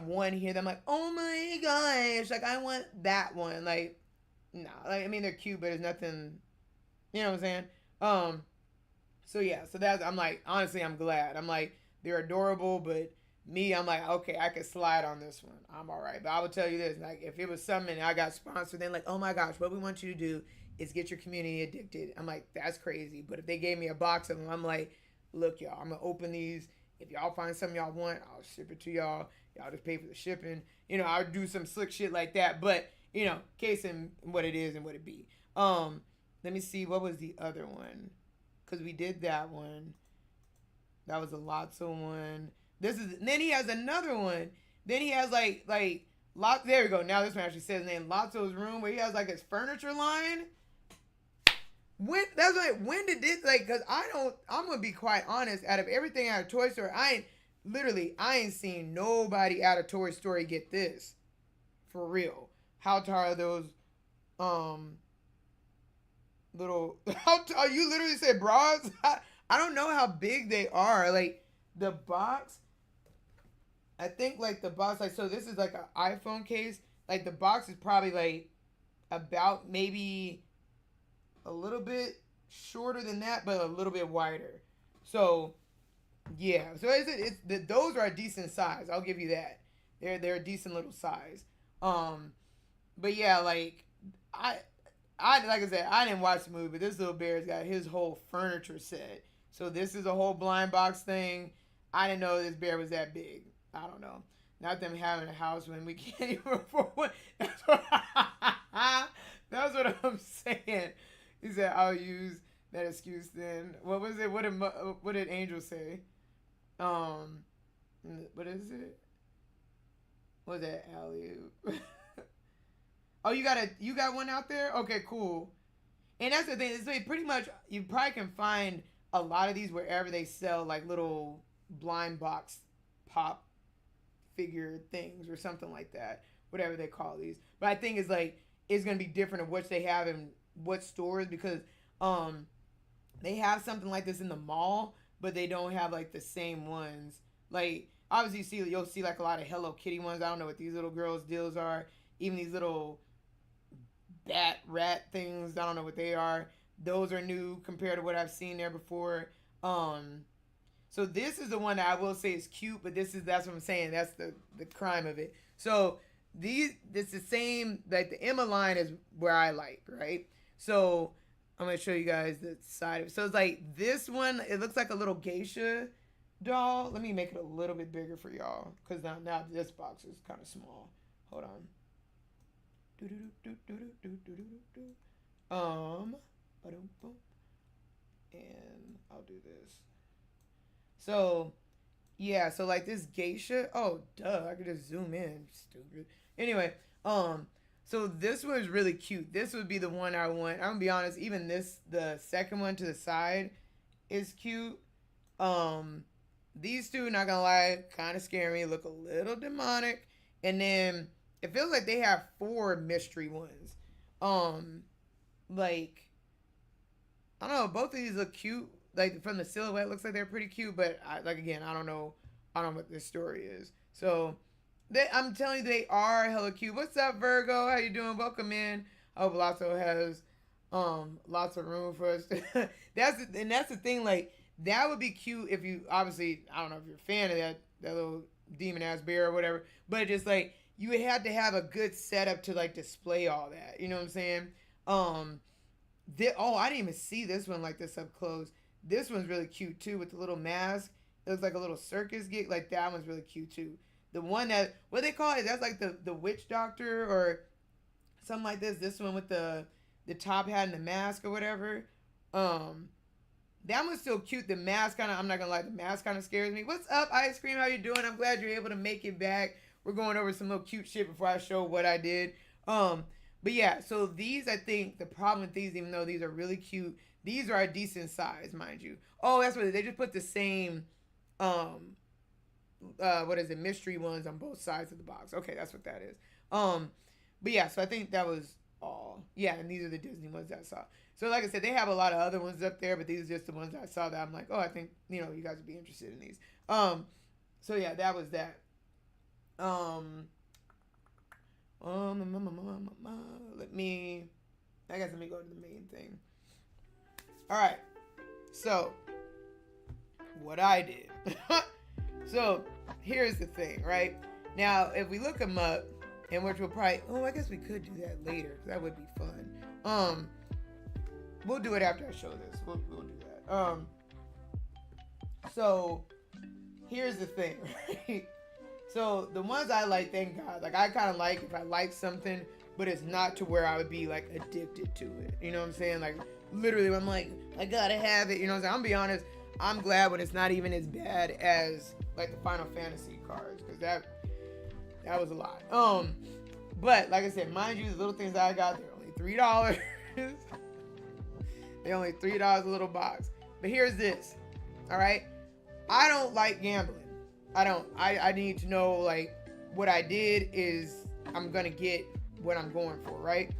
one here that I'm like, oh my gosh, like I want that one. Like, no, like I mean they're cute, but there's nothing, you know what I'm saying? So yeah, so that's, I'm like, honestly, I'm glad. I'm like, they're adorable, but me, I'm like, okay, I could slide on this one. I'm all right. But I will tell you this, like, if it was something I got sponsored, then like, oh my gosh, what we want you to do is get your community addicted. I'm like, that's crazy. But if they gave me a box of them, I'm like, look, y'all, I'm going to open these. If y'all find something y'all want, I'll ship it to y'all. Y'all just pay for the shipping. You know, I'll do some slick shit like that. But, you know, case in what it is and what it be. Let me see, what was the other one? Because we did that one. That was a Lotso one. Then he has another one. Then he has like there we go. Now this one actually says his name, Lotso's Room, where he has like his furniture line. When did this, like, cause I'm gonna be quite honest, out of everything out of Toy Story, I ain't seen nobody out of Toy Story get this. For real. How tall are those little, you literally said bras? I don't know how big they are. Like, the box, I think like the box, like, so this is like an iPhone case. Like the box is probably like about maybe a little bit shorter than that, but a little bit wider. So yeah, so those are a decent size. I'll give you that. They're a decent little size. Um, but yeah, like I I like I said, I didn't watch the movie, but this little bear's got his whole furniture set. So this is a whole blind box thing. I didn't know this bear was that big. I don't know. Not them having a house when we can't even afford one. That's what I'm saying. He said, "I'll use that excuse then." What was it? What did Angel say? Um, what is it? What was that, alley? Oh, you got one out there? Okay, cool. And that's the thing. So pretty much, you probably can find a lot of these wherever they sell like little blind box pop figure things or something like that, whatever they call these. But I think it's gonna be different of what they have in what stores, because they have something like this in the mall, but they don't have like the same ones. Like obviously you'll see like a lot of Hello Kitty ones. I don't know what these little girls' deals are. Even these little bat rat things, I don't know what they are. Those are new compared to what I've seen there before. So this is the one that I will say is cute, but that's what I'm saying. That's the crime of it. So it's the same, like the Emma line is where I like, right? So I'm gonna show you guys the side of it. So it's like this one, it looks like a little geisha doll. Let me make it a little bit bigger for y'all, because now this box is kind of small. Hold on. And I'll do this. So yeah, so like this geisha. Oh, duh! I could just zoom in. Stupid. Anyway, so this was really cute. This would be the one I want. I'm gonna be honest. Even the second one to the side, is cute. These two, not gonna lie, kind of scare me. Look a little demonic, and then it feels like they have 4 mystery ones. Like I don't know. Both of these look cute. Like from the silhouette, looks like they're pretty cute. But again, I don't know. I don't know what this story is. So I'm telling you, they are hella cute. What's up, Virgo? How you doing? Welcome in. I hope Lotso has lots of room for us. That's the thing. Like that would be cute if you obviously, I don't know if you're a fan of that little demon ass bear or whatever. But just like you would have to have a good setup to like display all that. You know what I'm saying? I didn't even see this one like this up close. This one's really cute too with the little mask. It looks like a little circus gig. Like that one's really cute too. The one that, what they call it, that's like the witch doctor or something like this. This one with the top hat and the mask or whatever. That one's still cute. The mask kind of, I'm not gonna lie, the mask kind of scares me. What's up, Ice Cream? How you doing? I'm glad you're able to make it back. We're going over some little cute shit before I show what I did. But yeah, so these, I think the problem with these, even though these are really cute, these are a decent size, mind you. Oh, that's what they just put the same, what is it, mystery ones on both sides of the box. Okay, that's what that is. But yeah, so I think that was all. Yeah, and these are the Disney ones that I saw. So like I said, they have a lot of other ones up there, but these are just the ones that I saw that I'm like, oh, I think, you guys would be interested in these. So yeah, that was that. Let me go to the main thing. All right. So, what I did. So, here's the thing, right? Now, if we look them up, and which we'll probably, I guess we could do that later. That would be fun. We'll do it after I show this. We'll do that. So, here's the thing, right? So the ones I like, thank God, like I kind of like if I like something, but it's not to where I would be like addicted to it. You know what I'm saying? Like literally, I'm like, I gotta have it. You know what I'm saying? I'm gonna be honest. I'm glad when it's not even as bad as like the Final Fantasy cards, because that was a lot. But like I said, mind you, the little things that I got, they're only $3. They're only $3 a little box. But here's this. All right, I don't like gambling. I need to know, like, what I did is I'm gonna get what I'm going for, right?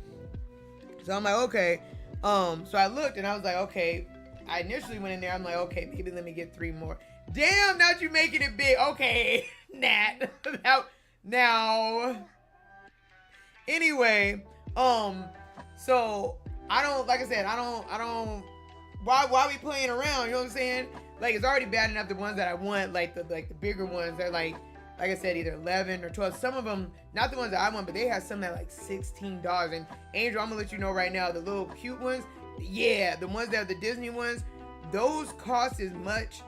So I'm like, okay. So I looked and I was like, okay. I initially went in there, I'm like, okay, maybe let me get 3 more. Damn, not you making it big. Okay, Nat. now. Anyway, so I don't, like I said, I don't. Why we playing around? You know what I'm saying? Like, it's already bad enough the ones that I want, like the bigger ones. They're like I said, either 11 or 12. Some of them, not the ones that I want, but they have some that like $16. And Angel, I'm gonna let you know right now, the little cute ones, yeah, the ones that are the Disney ones, those cost as much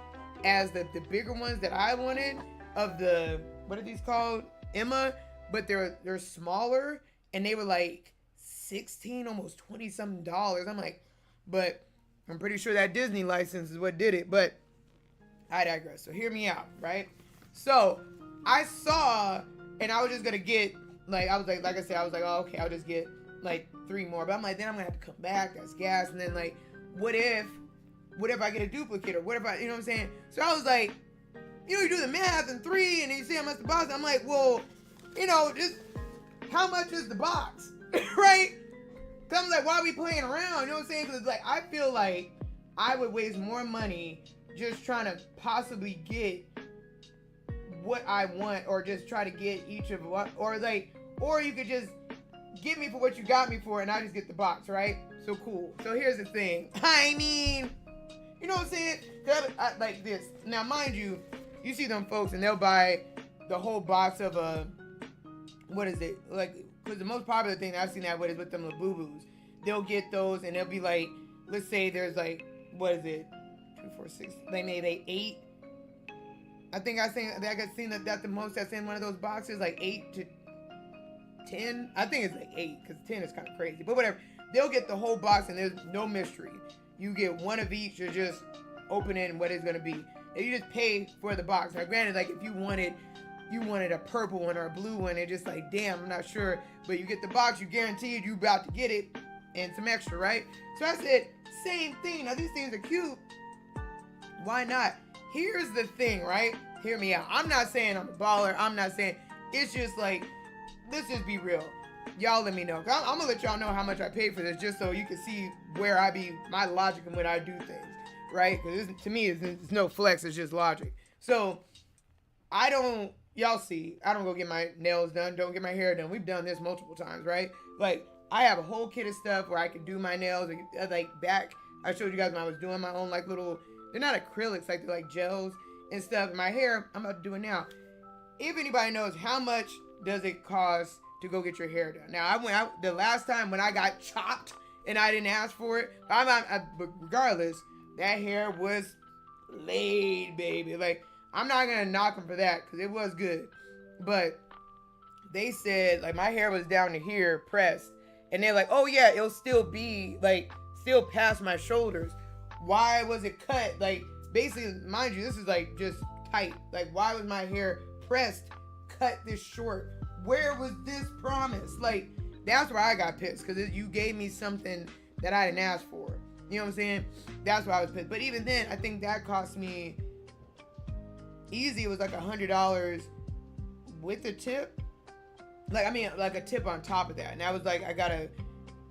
as the bigger ones that I wanted of the, what are these called? Emma, but they're smaller, and they were like 16, almost 20 something dollars. I'm like, but I'm pretty sure that Disney license is what did it, but I digress. So hear me out, right? So I saw, and I was just gonna get, like I said, I was like, oh, okay, I'll just get like 3 more. But I'm like, then I'm gonna have to come back, that's gas. And then like, what if I get a duplicate, or what if I, you know what I'm saying? So I was like, you do the math, and 3, and then you see how much the box. I'm like, well, just how much is the box, right? Cause I'm like, why are we playing around? You know what I'm saying? Cause like, I feel like I would waste more money just trying to possibly get what I want, or just try to get each of what, or you could just get me for what you got me for, and I just get the box, right? So cool. So here's the thing. I mean, you know what I'm saying? I like this. Now, mind you, you see them folks, and they'll buy the whole box of what is it? Like, because the most popular thing that I've seen that with is with them Labubu's. They'll get those, and they'll be like, let's say there's like, what is it? 2, 4, 6, like maybe 8. I think I got seen that the most that's in one of those boxes, like 8 to 10. I think it's like 8, because 10 is kind of crazy. But whatever. They'll get the whole box, and there's no mystery. You get one of each. You're just opening what it's gonna be. And you just pay for the box. Now, granted, like if you wanted a purple one or a blue one, and just like, damn, I'm not sure. But you get the box, you guaranteed you about to get it, and some extra, right? So I said, same thing. Now these things are cute. Why not? Here's the thing, right? Hear me out. I'm not saying I'm a baller. I'm not saying, it's just like, let's just be real. Y'all let me know. I'm gonna let y'all know how much I paid for this, just so you can see where I be, my logic and when I do things, right? Because to me, it's no flex, it's just logic. So y'all see, I don't go get my nails done, don't get my hair done. We've done this multiple times, right? Like, I have a whole kit of stuff where I can do my nails, like back, I showed you guys when I was doing my own like little, they're not acrylics, like they're like gels and stuff. And my hair, I'm about to do it now. If anybody knows, how much does it cost to go get your hair done? Now, I went out the last time when I got chopped and I didn't ask for it, but regardless, that hair was laid, baby. Like, I'm not gonna knock them for that, because it was good. But they said, like, my hair was down to here, pressed. And they're like, oh yeah, it'll still be, like, still past my shoulders. Why was it cut? Like, basically, mind you, this is, like, just tight. Like, why was my hair pressed, cut this short? Where was this promise? Like, that's where I got pissed, because you gave me something that I didn't ask for. You know what I'm saying? That's why I was pissed. But even then, I think that cost me, easy, it was like $100 with a tip. Like, I mean, like a tip on top of that. And I was like, I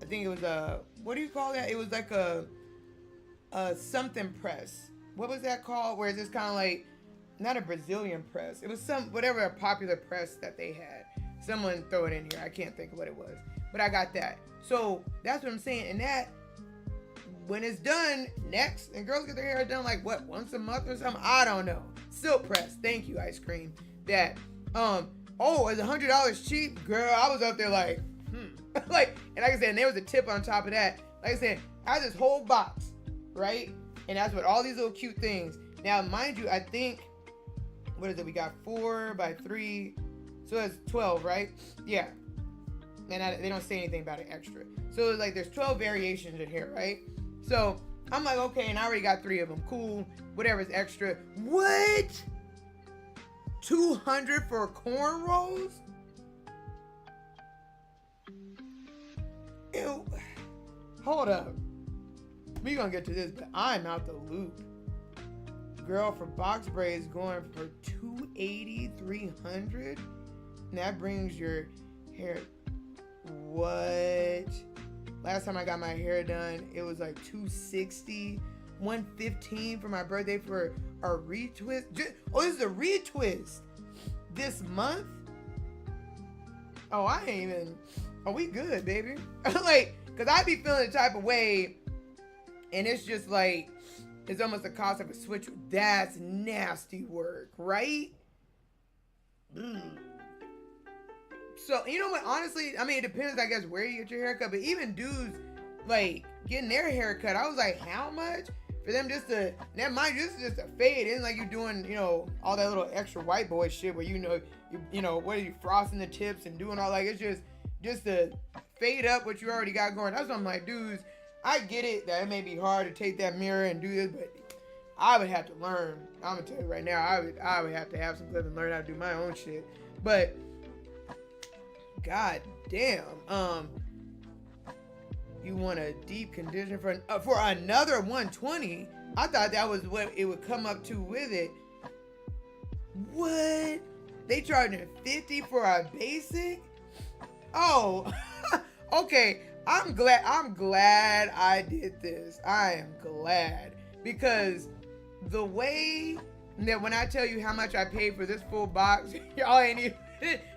think it was what do you call that? It was like a something press. What was that called? Where it's just kind of like, not a Brazilian press. It was whatever a popular press that they had. Someone throw it in here. I can't think of what it was. But I got that. So that's what I'm saying. And that, when it's done next, and girls get their hair done like what, once a month or something? I don't know. Silk press. Thank you, ice cream. That, oh, is $100 cheap? Girl, I was up there like, like, and like I said, and there was a tip on top of that. Like I said, I had this whole box, right? And that's what all these little cute things. Now, mind you, I think, what is it? We got 4 by 3, so that's 12, right? Yeah. And they don't say anything about it extra. So it's like there's 12 variations in here, right? So I'm like, okay, and I already got 3 of them. Cool. Whatever's extra. What? $200 for cornrows? Ew. Hold up. We gonna get to this, but I'm out the loop. Girl, for box braids going for $280, $300, and that brings your hair. What? Last time I got my hair done, it was like $260, $115 for my birthday for a retwist. Oh, this is a retwist this month. Oh, I ain't even. Oh, we good, baby. Like, cause I be feeling the type of way, and it's just like it's almost the cost of a switch. That's nasty work, right? So you know what? Honestly, I mean, it depends, I guess, where you get your haircut. But even dudes like getting their haircut, I was like, how much for them just to? Never mind, this is just a fade. It isn't like you're doing, you know, all that little extra white boy shit where you know, what are you frosting the tips and doing all, like, it's just to fade up what you already got going. That's what I'm like, dudes. I get it that it may be hard to take that mirror and do this, but I would have to learn. I'm gonna tell you right now, I would have to have some clip and learn how to do my own shit. But god damn, you want a deep condition for another 120? I thought that was what it would come up to with it. What? They charging 50 for a basic? Oh, okay. I'm glad I did this. I am glad, because the way that when I tell you how much I paid for this full box, y'all ain't even,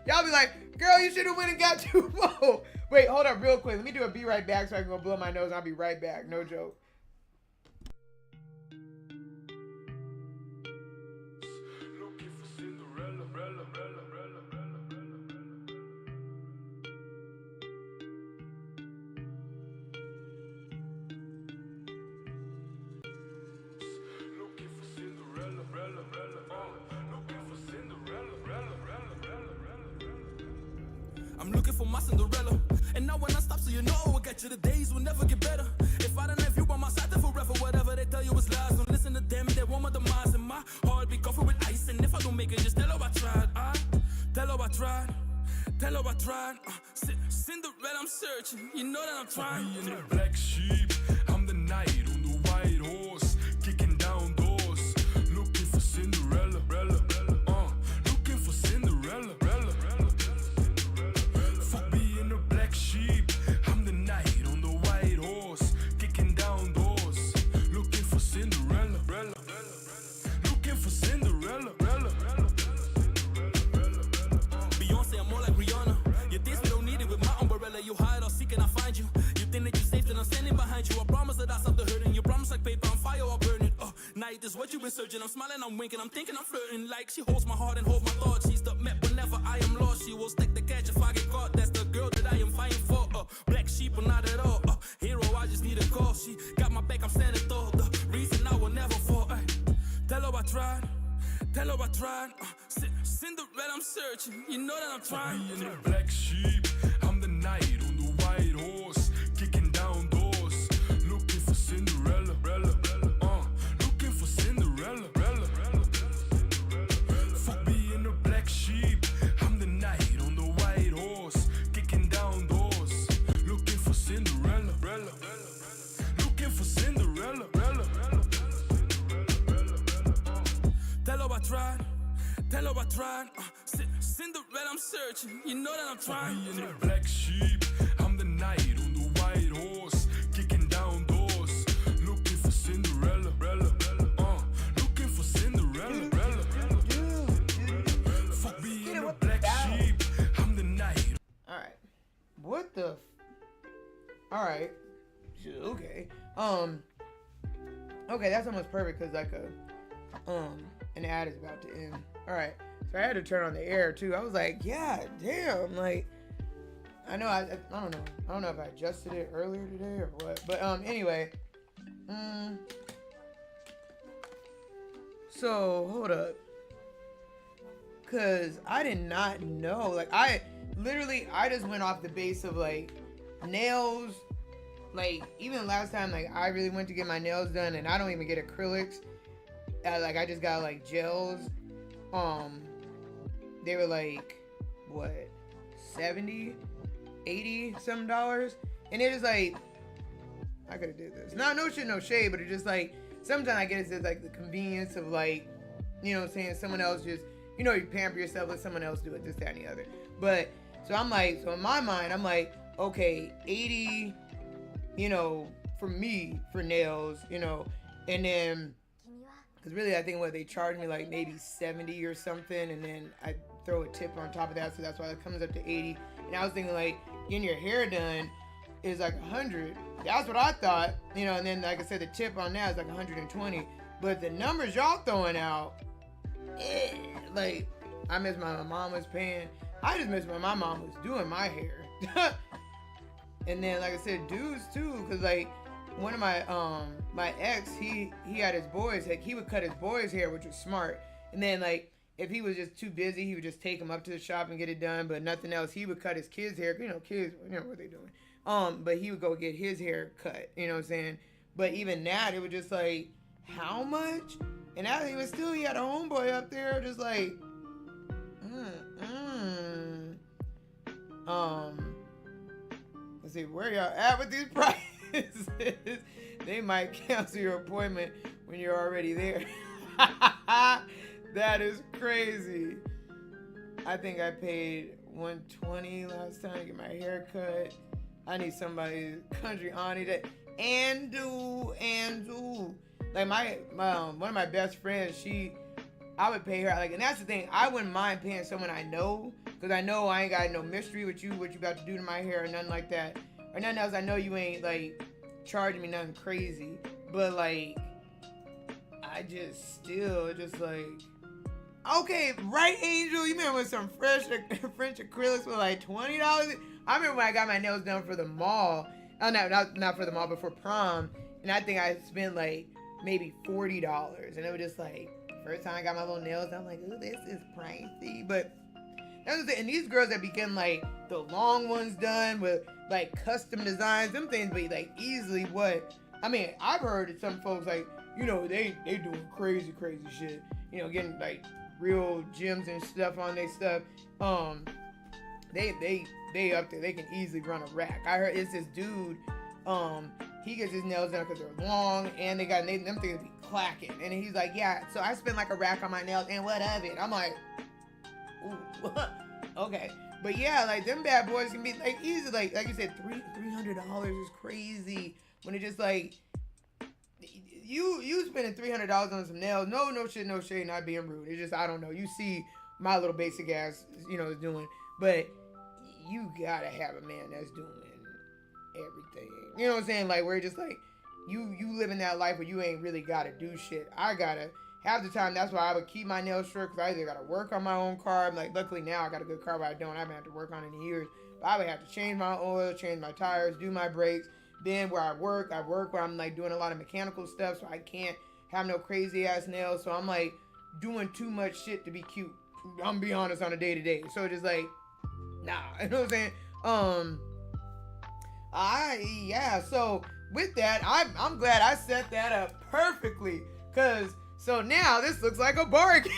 y'all be like, girl, you should have went and got two more. Wait, hold up real quick. Let me do a be right back so I can go blow my nose. I'll be right back. No joke. I'm looking for my Cinderella, and now when I stop, so you know I'll get you. The days will never get better. If I don't have you by my side, then forever, whatever they tell you is lies. Don't listen to them, they want my demise, and my heart be covered with ice. And if I don't make it, just tell her I tried. Tell her I tried. Tell her I tried. Cinderella, I'm searching. You know that I'm trying. Me and the black sheep, I'm the knight on the white horse, kicking down doors, looking for Cinderella. Looking for Cinderella. Fuck me and the black sheep, I'm the knight on the white horse, kicking down doors, looking for Cinderella. Looking for Cinderella. Beyonce, I'm more like Rihanna. You think we don't need it with my umbrella. You hide or seek and I find you. You think that you're safe, then I'm standing behind you. I promise that I'll stop the hurting. You promise like paper on fire, I'll burn it. Night is what you've been searching. I'm smiling, I'm winking, I'm thinking, I'm flirting. Like she holds my heart and holds my thoughts. She's the met whenever I am lost. She will stack the catch if I get caught. That's the girl that I am fighting for. Black sheep, but not at all. Hero, I just need a call. She got my back, I'm standing tall. The reason I will never fall. Tell her I tried. Tell her I tried. Cinderella, I'm searching. You know that I'm trying. Me and the black sheep, I'm the knight on the white horse, kicking down doors, looking for Cinderella. Looking for Cinderella. Fuck me and the black sheep, I'm the knight on the white horse, kicking down doors, looking for Cinderella. Looking for Cinderella. Tell her I tried. Tell her I tried. Cinderella, I'm searching. You know that I'm trying. Me and the black sheep, I'm the knight on the white horse, kicking down doors, looking for Cinderella. Looking for Cinderella. Fuck me and the black sheep, I'm the knight. Alright. What the Alright. Okay. Okay, that's almost perfect because like an ad is about to end. Alright. So I had to turn on the air too. I was like, yeah, damn, like I know I don't know. I don't know if I adjusted it earlier today or what. But anyway. So hold up. Cause I did not know. Like I just went off the base of like nails. Like even last time, like I really went to get my nails done and I don't even get acrylics. Like I just got like gels. They were like what, 70, 80 some dollars, and it is like I could have did this. No shit, no shade, but it's just like sometimes I get it's just like the convenience of like, you know what I'm saying, someone else just, you know, you pamper yourself, let someone else do it, this, that, and the other. But so I'm like, so in my mind, I'm like, okay, 80, you know, for me, for nails, you know, and then Because really, I think what they charge me like maybe 70 or something, and then I throw a tip on top of that, so that's why it comes up to 80. And I was thinking like getting your hair done is like 100. That's what I thought, you know. And then like I said, the tip on that is like 120. But the numbers y'all throwing out, like I miss my mom was paying. I just miss when my mom was doing my hair. And then like I said, dudes too, because like one of my my ex, he had his boys, like he would cut his boys' hair, which was smart. And then like if he was just too busy, he would just take them up to the shop and get it done, but nothing else. He would cut his kids' hair, you know, kids, you know what they doing. But he would go get his hair cut, you know what I'm saying? But even that, it was just like, how much? And that, he had a homeboy up there just like, let's see, where y'all at with these prices? They might cancel your appointment when you're already there. That is crazy. I think I paid $120 last time to get my hair cut. I need somebody, country auntie that, and do. Like one of my best friends, I would pay her, like, and that's the thing, I wouldn't mind paying someone I know, because I know I ain't got no mystery with you, what you got to do to my hair, or nothing like that, or nothing else. I know you ain't, like, charging me nothing crazy, but, like, I just like, okay, right, Angel, you remember when some French acrylics were, like, $20? I remember when I got my nails done for the mall, not for the mall, but for prom, and I think I spent, like, maybe $40, and it was just, like, first time I got my little nails done, I'm like, ooh, this is pricey. But that's the thing. And these girls that be getting like the long ones done with like custom designs, them things be like easily what, I mean, I've heard that some folks like, you know, they doing crazy shit, you know, getting like real gems and stuff on their stuff. They up there, they can easily run a rack. I heard it's this dude, he gets his nails done because they're long and them things be clacking. And he's like, yeah, so I spend like a rack on my nails and what of it? I'm like, ooh, okay. But yeah, like them bad boys can be like easy, like you said, $300 is crazy. When it just like, you spending $300 on some nails, no shade, not being rude. It's just, I don't know. You see my little basic ass, you know, is doing, but you gotta have a man that's doing everything. You know what I'm saying? Like, where just like, you living that life where you ain't really gotta do shit. I gotta, half the time, that's why I would keep my nails short, because I either gotta work on my own car. Like, luckily now I got a good car, but I haven't had to work on it in years. But I would have to change my oil, change my tires, do my brakes. Then where I work where I'm like doing a lot of mechanical stuff, so I can't have no crazy ass nails. So I'm like doing too much shit to be cute. I'm gonna be honest, on a day to day. So just like, nah, you know what I'm saying? So with that, I'm glad I set that up perfectly, cause so now this looks like a bargain.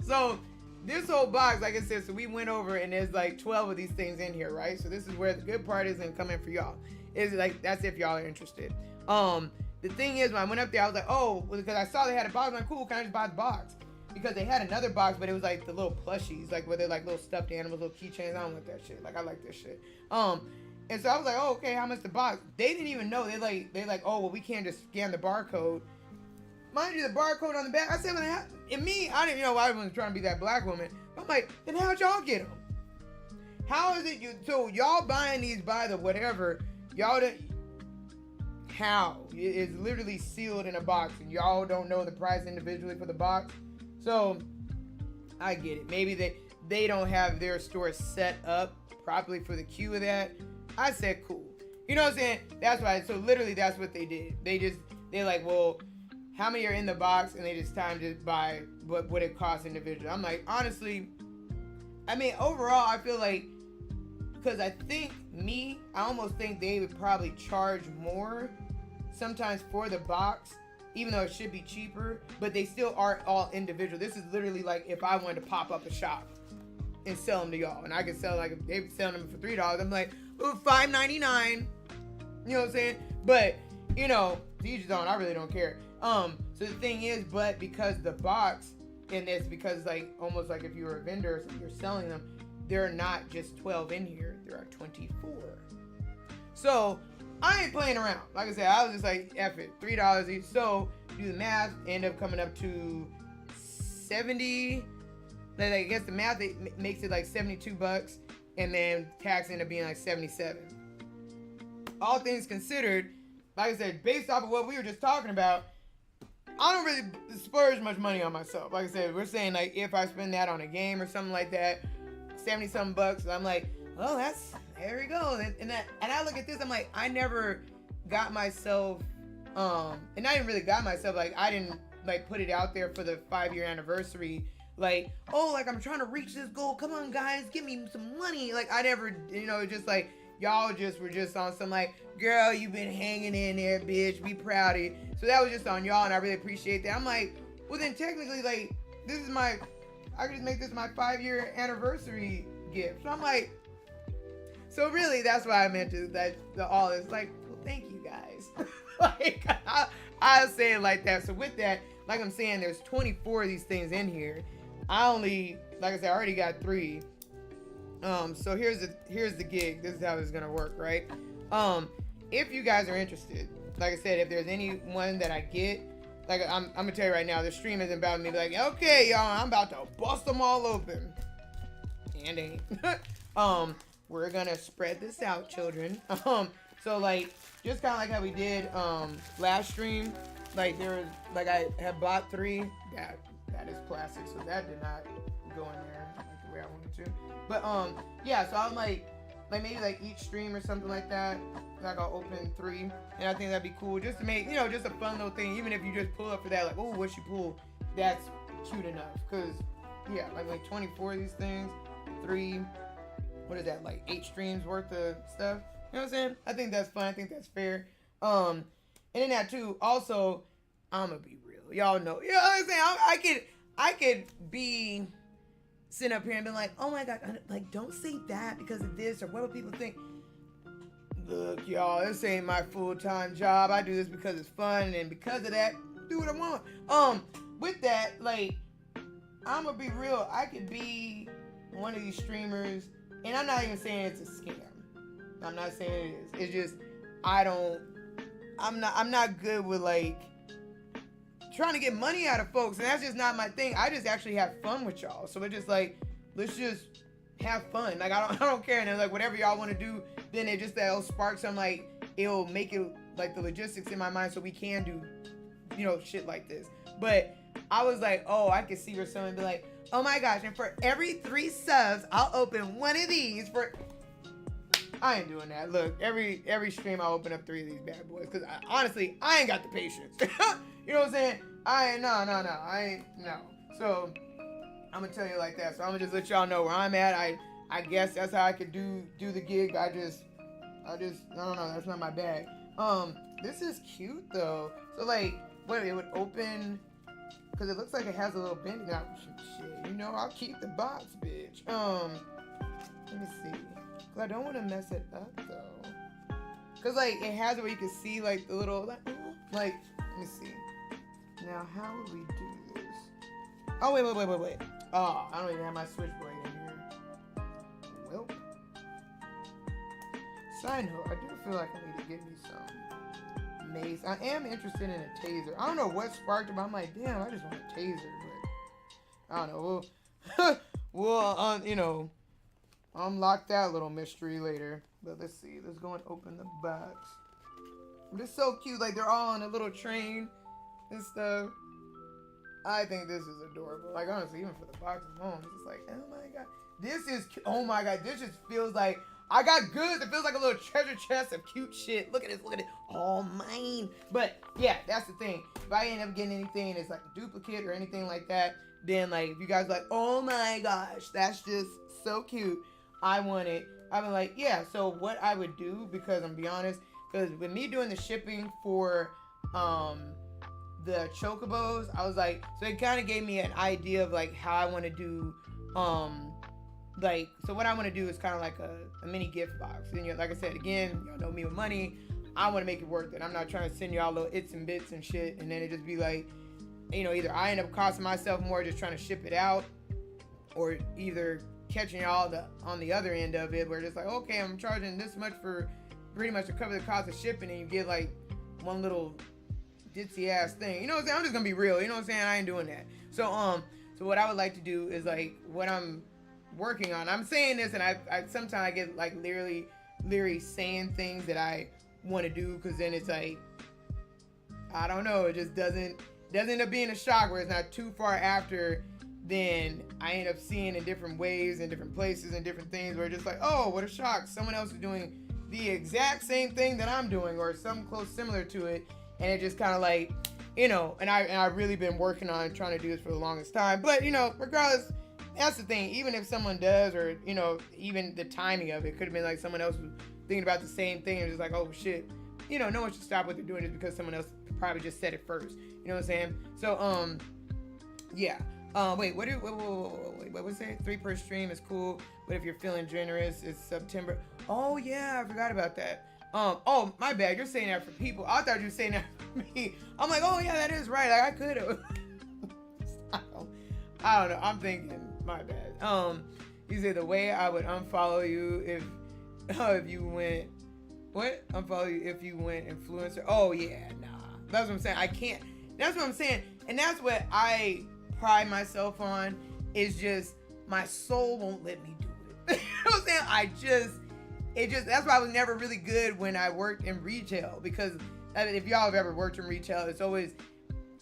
So this whole box, like I said, so we went over and there's like 12 of these things in here, right? So this is where the good part is gonna come in for y'all. Is like, that's if y'all are interested. The thing is, when I went up there, I was like, oh, because I saw they had a box. I'm like, cool, can I just buy the box? Because they had another box, but it was like the little plushies, like where they're like little stuffed animals, little keychains. I don't want that shit. Like, I like this shit. And so I was like, oh, okay, how much the box? They didn't even know. They like, oh, well, we can't just scan the barcode. Mind you, the barcode on the back. I said, well, and me, I didn't, you know, I wasn't trying to be that black woman. I'm like, then how'd y'all get them? How is it so y'all buying these by the whatever, y'all didn't, how? It's literally sealed in a box and y'all don't know the price individually for the box. So, I get it. Maybe they don't have their store set up properly for the queue of that. I said, cool. You know what I'm saying? That's why, so literally that's what they did. They're like, well, how many are in the box? And they just time to buy what it costs individually. I'm like, honestly, I mean, overall, I feel like, because I almost think they would probably charge more sometimes for the box, even though it should be cheaper, but they still are all individual. This is literally like if I wanted to pop up a shop and sell them to y'all, and I could sell, like, if they sell them for $3, I'm like, ooh, $5.99. You know what I'm saying? But, you know, to each his own, I really don't care. So the thing is, but because the box, and it's because like almost like if you were a vendor or something, you're selling them, there are not just 12 in here, there are 24. So I ain't playing around. Like I said, I was just like, F it, $3 each. So do the math, end up coming up to 70. Like, I guess the math makes it like $72, and then tax ended up being like 77. All things considered, like I said, based off of what we were just talking about, I don't really splurge much money on myself. Like I said, we're saying like if I spend that on a game or something like that, 70-something bucks, I'm like, well, there we go. And I look at this, I'm like, I never got myself, and I didn't really got myself, like I didn't like put it out there for the 5-year anniversary. Like, oh, like I'm trying to reach this goal. Come on, guys, give me some money. Like I never, just like y'all were just on some like, girl, you been hanging in there, bitch. Be proud of you. So that was just on y'all, and I really appreciate that. I'm like, well, then technically, like, I could just make this my 5-year anniversary gift. So I'm like, so really, that's why I meant to all this. Like, well, thank you guys. Like, I'll say it like that. So with that, like I'm saying, there's 24 of these things in here. I only, like I said, I already got 3. So here's the gig. This is how it's gonna work, right? If you guys are interested, like I said, if there's any one that I get, like I'm gonna tell you right now, the stream isn't about me. Be like, okay, y'all, I'm about to bust them all open, and ain't. We're gonna spread this out, children. So like, just kind of like how we did last stream. Like there was, like I had bought 3. That is plastic, so that did not go in there like the way I wanted to. But yeah, so I'm like maybe like each stream or something like that. Like I'll open 3, and I think that'd be cool just to make, just a fun little thing. Even if you just pull up for that, like, oh, what she pull, that's cute enough. Cause yeah, like 24 of these things, 3, what is that, like 8 streams worth of stuff? You know what I'm saying? I think that's fun. I think that's fair. And in that too, also, I'm gonna be real. Y'all know. You know what I'm saying? I could be sitting up here and be like, oh my God, like, don't say that because of this, or what will people think? Look, y'all, this ain't my full-time job. I do this because it's fun, and because of that, do what I want. With that, like, I'm gonna be real. I could be one of these streamers, and I'm not even saying it's a scam. I'm not saying it is. It's just, I'm not good with, like, trying to get money out of folks, and that's just not my thing. I just actually have fun with y'all. So it's just like, let's just have fun. Like, I don't care. And then, like, whatever y'all want to do, then that'll spark some, like, it'll make it, like, the logistics in my mind so we can do, shit like this. But I was like, oh, I could see where someone be like, oh my gosh, and for every 3 subs, I'll open one of these for... I ain't doing that. Look, every stream I'll open up 3 of these bad boys, because honestly, I ain't got the patience. You know what I'm saying? No. So I'm gonna tell you like that. So I'm gonna just let y'all know where I'm at. I guess that's how I could do the gig. I don't know. That's not my bag. This is cute though. So like, what, it would open, because it looks like it has a little bend. Now, shit, I'll keep the box, bitch. Let me see. Cause I don't want to mess it up though. Cause like it has it where you can see like the little like let me see. Now how would we do this? Oh wait. Oh, I don't even have my switchblade in here. Well. Side note, I do feel like I need to get me some mace. I am interested in a taser. I don't know what sparked it, but I'm like, damn, I just want a taser, but I don't know. We'll unlock that little mystery later. But let's see. Let's go and open the box. They're so cute. Like, they're all on a little train and stuff. I think this is adorable. Like, honestly, even for the box alone, it's just like, oh my God. This is, oh my God. This just feels like, I got goods. It feels like a little treasure chest of cute shit. Look at this. Look at it. All mine. But, yeah, that's the thing. If I end up getting anything that's like a duplicate or anything like that, then, like, if you guys are like, oh my gosh, that's just so cute, I want it. I've been like, yeah, so what I would do, because I'm be honest, because with me doing the shipping for the chocobos, I was like, so it kind of gave me an idea of like how I want to do, like, so what I want to do is kind of like a mini gift box. And like I said, again, y'all know me with money, I want to make it worth it. I'm not trying to send y'all little its and bits and shit, and then it just be like, either I end up costing myself more just trying to ship it out, or either catching y'all on the other end of it, where it's like, okay, I'm charging this much for pretty much to cover the cost of shipping, and you get like one little ditzy ass thing. You know what I'm saying? I'm just gonna be real. You know what I'm saying? I ain't doing that. So what I would like to do is like what I'm working on. I'm saying this, and I sometimes I get like literally saying things that I want to do, because then it's like, I don't know, it just doesn't end up being a shock where it's not too far after. Then I end up seeing in different ways and different places and different things where it's just like, oh, what a shock, someone else is doing the exact same thing that I'm doing, or something close similar to it. And it just kind of like, you know, and I've really been working on trying to do this for the longest time. But, you know, regardless, that's the thing. Even if someone does, or, you know, even the timing of it could have been like someone else was thinking about the same thing and just like, oh shit, you know, no one should stop what they're doing just because someone else probably just said it first. You know what I'm saying? So, yeah. Wait, what was it? 3 per stream is cool, but if you're feeling generous, it's September. Oh yeah, I forgot about that. Oh, my bad. You're saying that for people. I thought you were saying that for me. I'm like, oh yeah, that is right. Like, I could have. I don't know. I'm thinking, my bad. You say the way I would unfollow you if you went, what? Unfollow you if you went influencer. Oh yeah, nah. That's what I'm saying. I can't. That's what I'm saying. And that's what I pride myself on, is just my soul won't let me do it. You know what I'm saying? That's why I was never really good when I worked in retail, because I mean, if y'all have ever worked in retail, it's always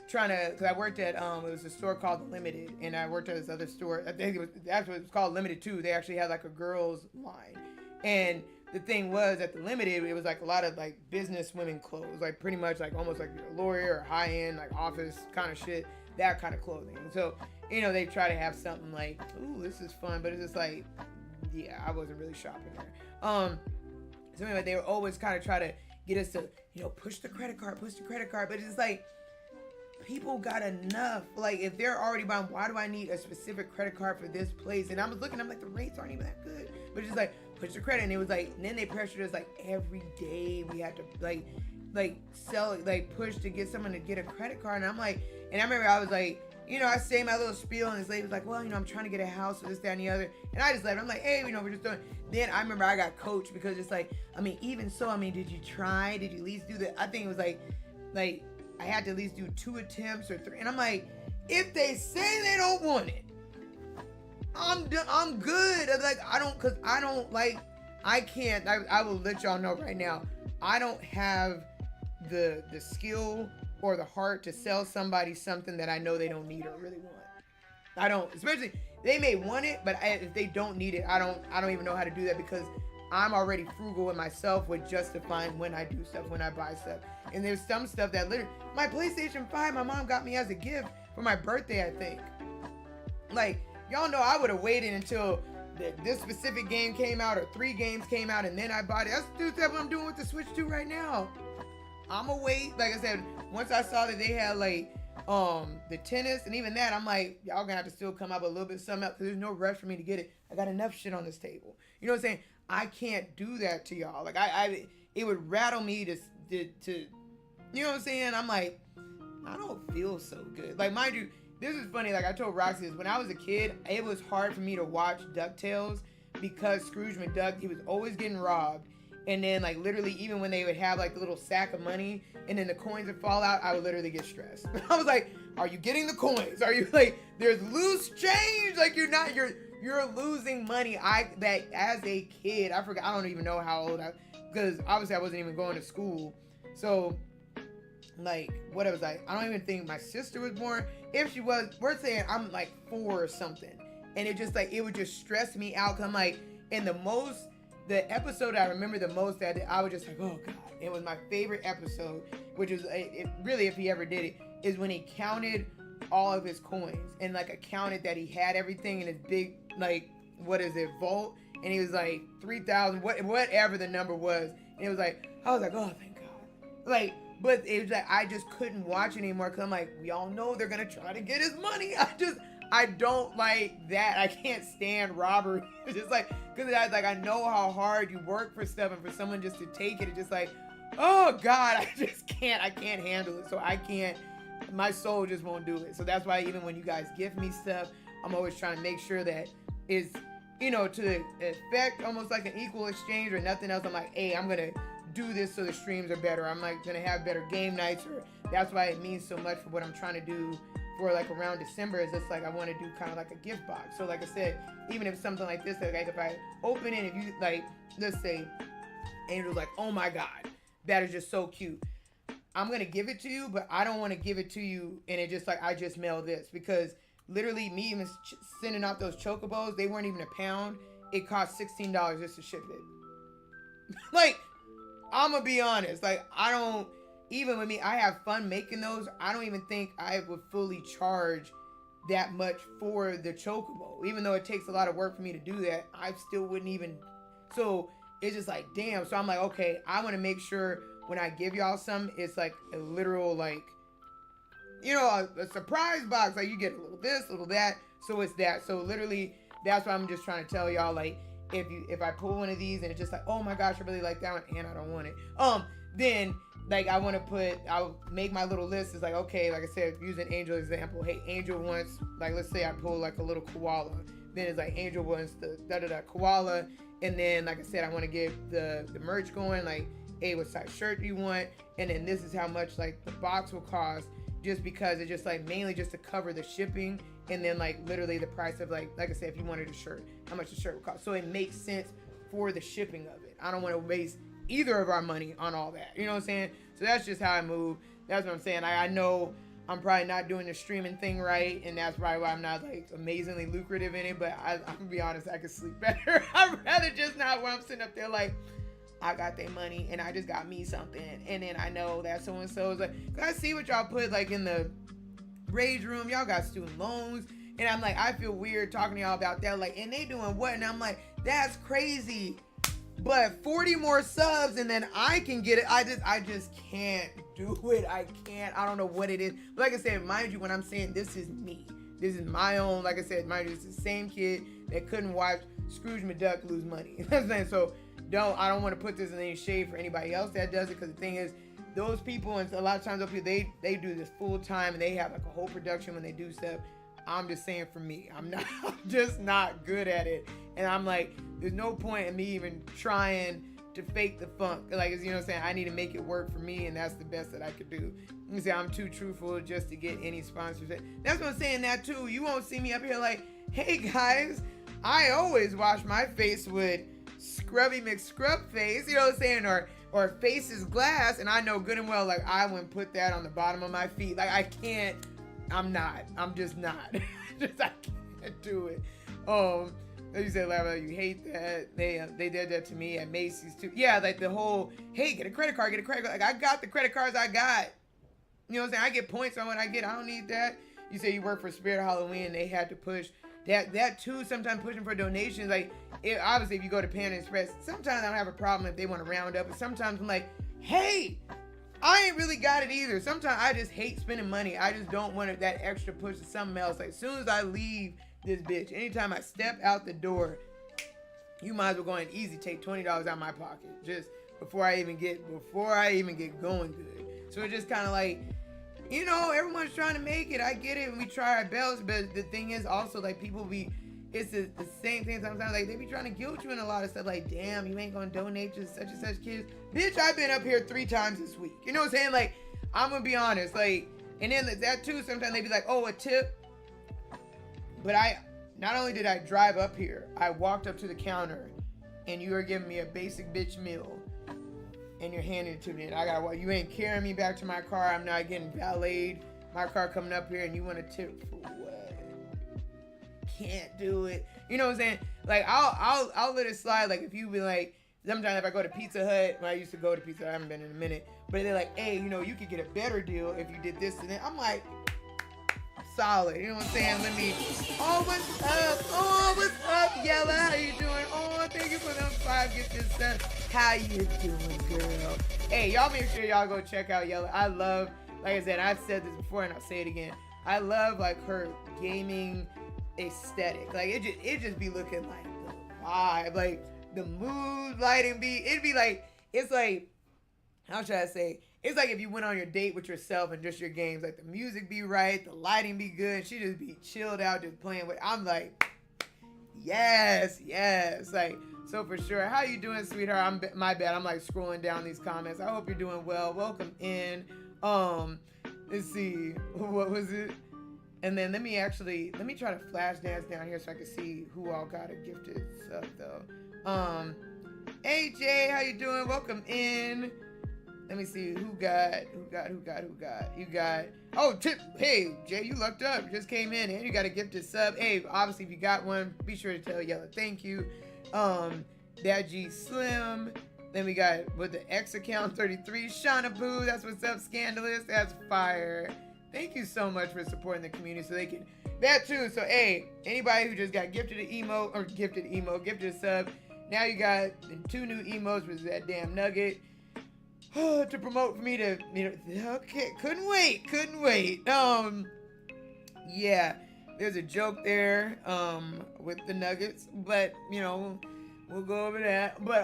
trying to, because I worked at, it was a store called Limited, and I worked at this other store, I think that's what it was called, Limited too. They actually had like a girls line, and the thing was, at the Limited, it was like a lot of like business women clothes, like pretty much like almost like a lawyer or high end like office kind of shit, that kind of clothing. And so, you know, they try to have something like, ooh, this is fun, but it's just like, yeah, I wasn't really shopping there. So anyway, they were always kind of try to get us to, you know, push the credit card, but it's just like, people got enough. Like, if they're already buying, why do I need a specific credit card for this place? And I was looking, I'm like, the rates aren't even that good. But it's just like, push the credit. And it was like, and then they pressured us like every day we had to like sell, like push to get someone to get a credit card. And I'm like, and I remember I was like, you know, I say my little spiel, and this lady was like, well, you know, I'm trying to get a house or this, that, and the other. And I just left. I'm like, hey, you know, we're just doing. Then I remember I got coached, because it's like, I mean, even so, I mean, did you try? Did you at least do that? I think it was like I had to at least do 2 attempts or 3. And I'm like, if they say they don't want it, I'm good. I'm like, I can't, I will let y'all know right now, I don't have the skill or the heart to sell somebody something that I know they don't need or really want. I don't, especially, they may want it, but if they don't need it, I don't even know how to do that, because I'm already frugal with myself with justifying when I do stuff, when I buy stuff. And there's some stuff that literally, my PlayStation 5, my mom got me as a gift for my birthday, I think. Like, y'all know I would have waited until this specific game came out, or 3 games came out, and then I bought it. That's what I'm doing with the Switch 2 right now. I'ma wait. Like I said, once I saw that they had like the tennis, and even that, I'm like, y'all gonna have to still come up with a little bit of something else, because there's no rush for me to get it. I got enough shit on this table. You know what I'm saying? I can't do that to y'all. Like it would rattle me to you know what I'm saying? I'm like, I don't feel so good. Like, mind you, this is funny. Like, I told Roxy this, when I was a kid, it was hard for me to watch DuckTales, because Scrooge McDuck, he was always getting robbed. And then, like, literally, even when they would have, like, the little sack of money, and then the coins would fall out, I would literally get stressed. I was like, are you getting the coins? Are you, like, there's loose change? Like, you're losing money. That as a kid, I forgot, I don't even know how old because obviously I wasn't even going to school. So, like, what was I don't even think my sister was born. If she was, we're saying I'm, like, 4 or something. And it just, like, it would just stress me out, because I'm, like, the episode I remember the most, that I was just like, oh God, it was my favorite episode, which was really, if he ever did it, is when he counted all of his coins, and like accounted that he had everything in his big, like, what is it, vault, and he was like 3,000, whatever the number was, and it was like, I was like, oh thank God, like, but it was like, I just couldn't watch it anymore, because I'm like, we all know they're gonna try to get his money. I don't like that. I can't stand robbery. It's just like, because I know how hard you work for stuff, and for someone just to take it, it's just like, oh God, I can't handle it. So I can't, my soul just won't do it. So that's why even when you guys give me stuff, I'm always trying to make sure that is, you know, to the effect almost like an equal exchange or nothing else. I'm like, hey, I'm going to do this so the streams are better. I'm like gonna have better game nights, or that's why it means so much for what I'm trying to do for like around December. Is it's like I want to do kind of like a gift box. So like I said, even if something like this, like if I open it, if you like, let's say Angel's like, oh my God, that is just so cute. I'm gonna give it to you, but I don't want to give it to you and it just like I just mail this, because literally me even sending out those chocobos, they weren't even a pound. It cost $16 just to ship it. Like, I'm gonna be honest, like I don't, even with me, I have fun making those. I don't even think I would fully charge that much for the chocobo. Even though it takes a lot of work for me to do that, I still wouldn't even. So it's just like, damn. So I'm like, okay, I want to make sure when I give y'all some, it's like a literal, like, you know, a surprise box. Like you get a little this, a little that. So it's that. So literally, that's what I'm just trying to tell y'all. Like, if I pull one of these and it's just like, oh my gosh, I really like that one and I don't want it. Then like I want to put, I'll make my little list. It's like, okay, like I said, using Angel example. Hey, Angel wants, like, let's say I pull like a little koala. Then it's like Angel wants the koala. And then, like I said, I want to get the merch going. Like, hey, what size shirt do you want? And then this is how much like the box will cost, just because it's just like mainly just to cover the shipping. And then like literally the price of like I said, if you wanted a shirt, how much the shirt would cost. So it makes sense for the shipping of it. I don't want to waste either of our money on all that. You know what I'm saying? So that's just how I move. That's what I'm saying. I know I'm probably not doing the streaming thing right, and that's probably why I'm not like amazingly lucrative in it. But I'm gonna be honest, I could sleep better. I'd rather just not when I'm sitting up there like, I got their money and I just got me something, and then I know that so and so is like, I see what y'all put like in the rage room. Y'all got student loans, and I'm like, I feel weird talking to y'all about that. Like, and they doing what? And I'm like, that's crazy. But 40 more subs and then I can get it. I just can't do it. I can't. I don't know what it is. But like I said, mind you, when I'm saying this is me, this is my own, like I said, mind you, it's the same kid that couldn't watch Scrooge McDuck lose money. You know what I'm saying? So I don't want to put this in any shade for anybody else that does it, because the thing is, those people, and a lot of times those people, they do this full time and they have like a whole production when they do stuff. I'm just saying for me, I'm just not good at it. And I'm like, there's no point in me even trying to fake the funk. Like, you know what I'm saying? I need to make it work for me, and that's the best that I could do. You say I'm too truthful just to get any sponsors. That's what I'm saying, that too. You won't see me up here like, hey guys, I always wash my face with Scrubby McScrub face, you know what I'm saying? Or face is glass, and I know good and well, like, I wouldn't put that on the bottom of my feet. Like, I can't. I'm just not. I can't do it. You said, Lava, you hate that. They did that to me at Macy's too. Yeah, like the whole, hey, get a credit card. Like, I got the credit cards I got. You know what I'm saying? I get points on what I get. I don't need that. You say you work for Spirit Halloween, they had to push that too. Sometimes pushing for donations. Like, obviously, if you go to Panda Express, sometimes I don't have a problem if they want to round up. But sometimes I'm like, hey, I ain't really got it either. Sometimes I just hate spending money. I just don't want that extra push to something else. Like, as soon as I leave this bitch, anytime I step out the door, you might as well go and easy take $20 out of my pocket just before I even get going good. So it's just kind of like, you know, everyone's trying to make it. I get it, and we try our best, but the thing is also, like, it's the same thing sometimes. Like, they be trying to guilt you in a lot of stuff. Like, damn, you ain't gonna donate to such and such kids. Bitch, I've been up here 3 times this week. You know what I'm saying? Like, I'm gonna be honest. Like, and then that too, sometimes they be like, oh, a tip. But not only did I drive up here, I walked up to the counter, and you are giving me a basic bitch meal, and you're handing it to me, and you ain't carrying me back to my car. I'm not getting valeted. My car coming up here, and you want a tip for what? Can't do it. You know what I'm saying? Like, I'll let it slide. Like, if you be like, sometimes if I go to Pizza Hut, when I used to go to Pizza Hut, I haven't been in a minute, but they're like, hey, you know, you could get a better deal if you did this and that. I'm like, solid. You know what I'm saying? What's up, Yella? How you doing? Oh, thank you for them 5 gifts and stuff. How you doing, girl? Hey, y'all make sure y'all go check out Yella. I love, like I said, I've said this before and I'll say it again. I love, like, her gaming aesthetic. Like, it just be looking like the vibe, like the mood lighting it'd be like, it's like, how should I say, it's like if you went on your date with yourself and just your games, like the music be right, the lighting be good, and she just be chilled out just playing with. I'm like, yes, like, So for sure, how you doing, sweetheart? My bad. I'm like scrolling down these comments. I hope you're doing well. Welcome in. Let's see. What was it? And then let me try to flash dance down here so I can see who all got a gifted sub though. Hey Jay, how you doing? Welcome in. Let me see who got. You got. Oh, Tip. Hey Jay, you lucked up. You just came in and you got a gifted sub. Hey, obviously if you got one, be sure to tell Yella thank you. That G Slim. Then we got with the X account 33, Shauna Boo. That's what's up, Scandalous. That's fire. Thank you so much for supporting the community so they can that too. So hey, anybody who just got gifted an emote or gifted a sub, now you got 2 new emotes, which is that damn nugget. To promote for me to, okay, couldn't wait. Yeah, there's a joke there, with the nuggets, but, we'll go over that. But,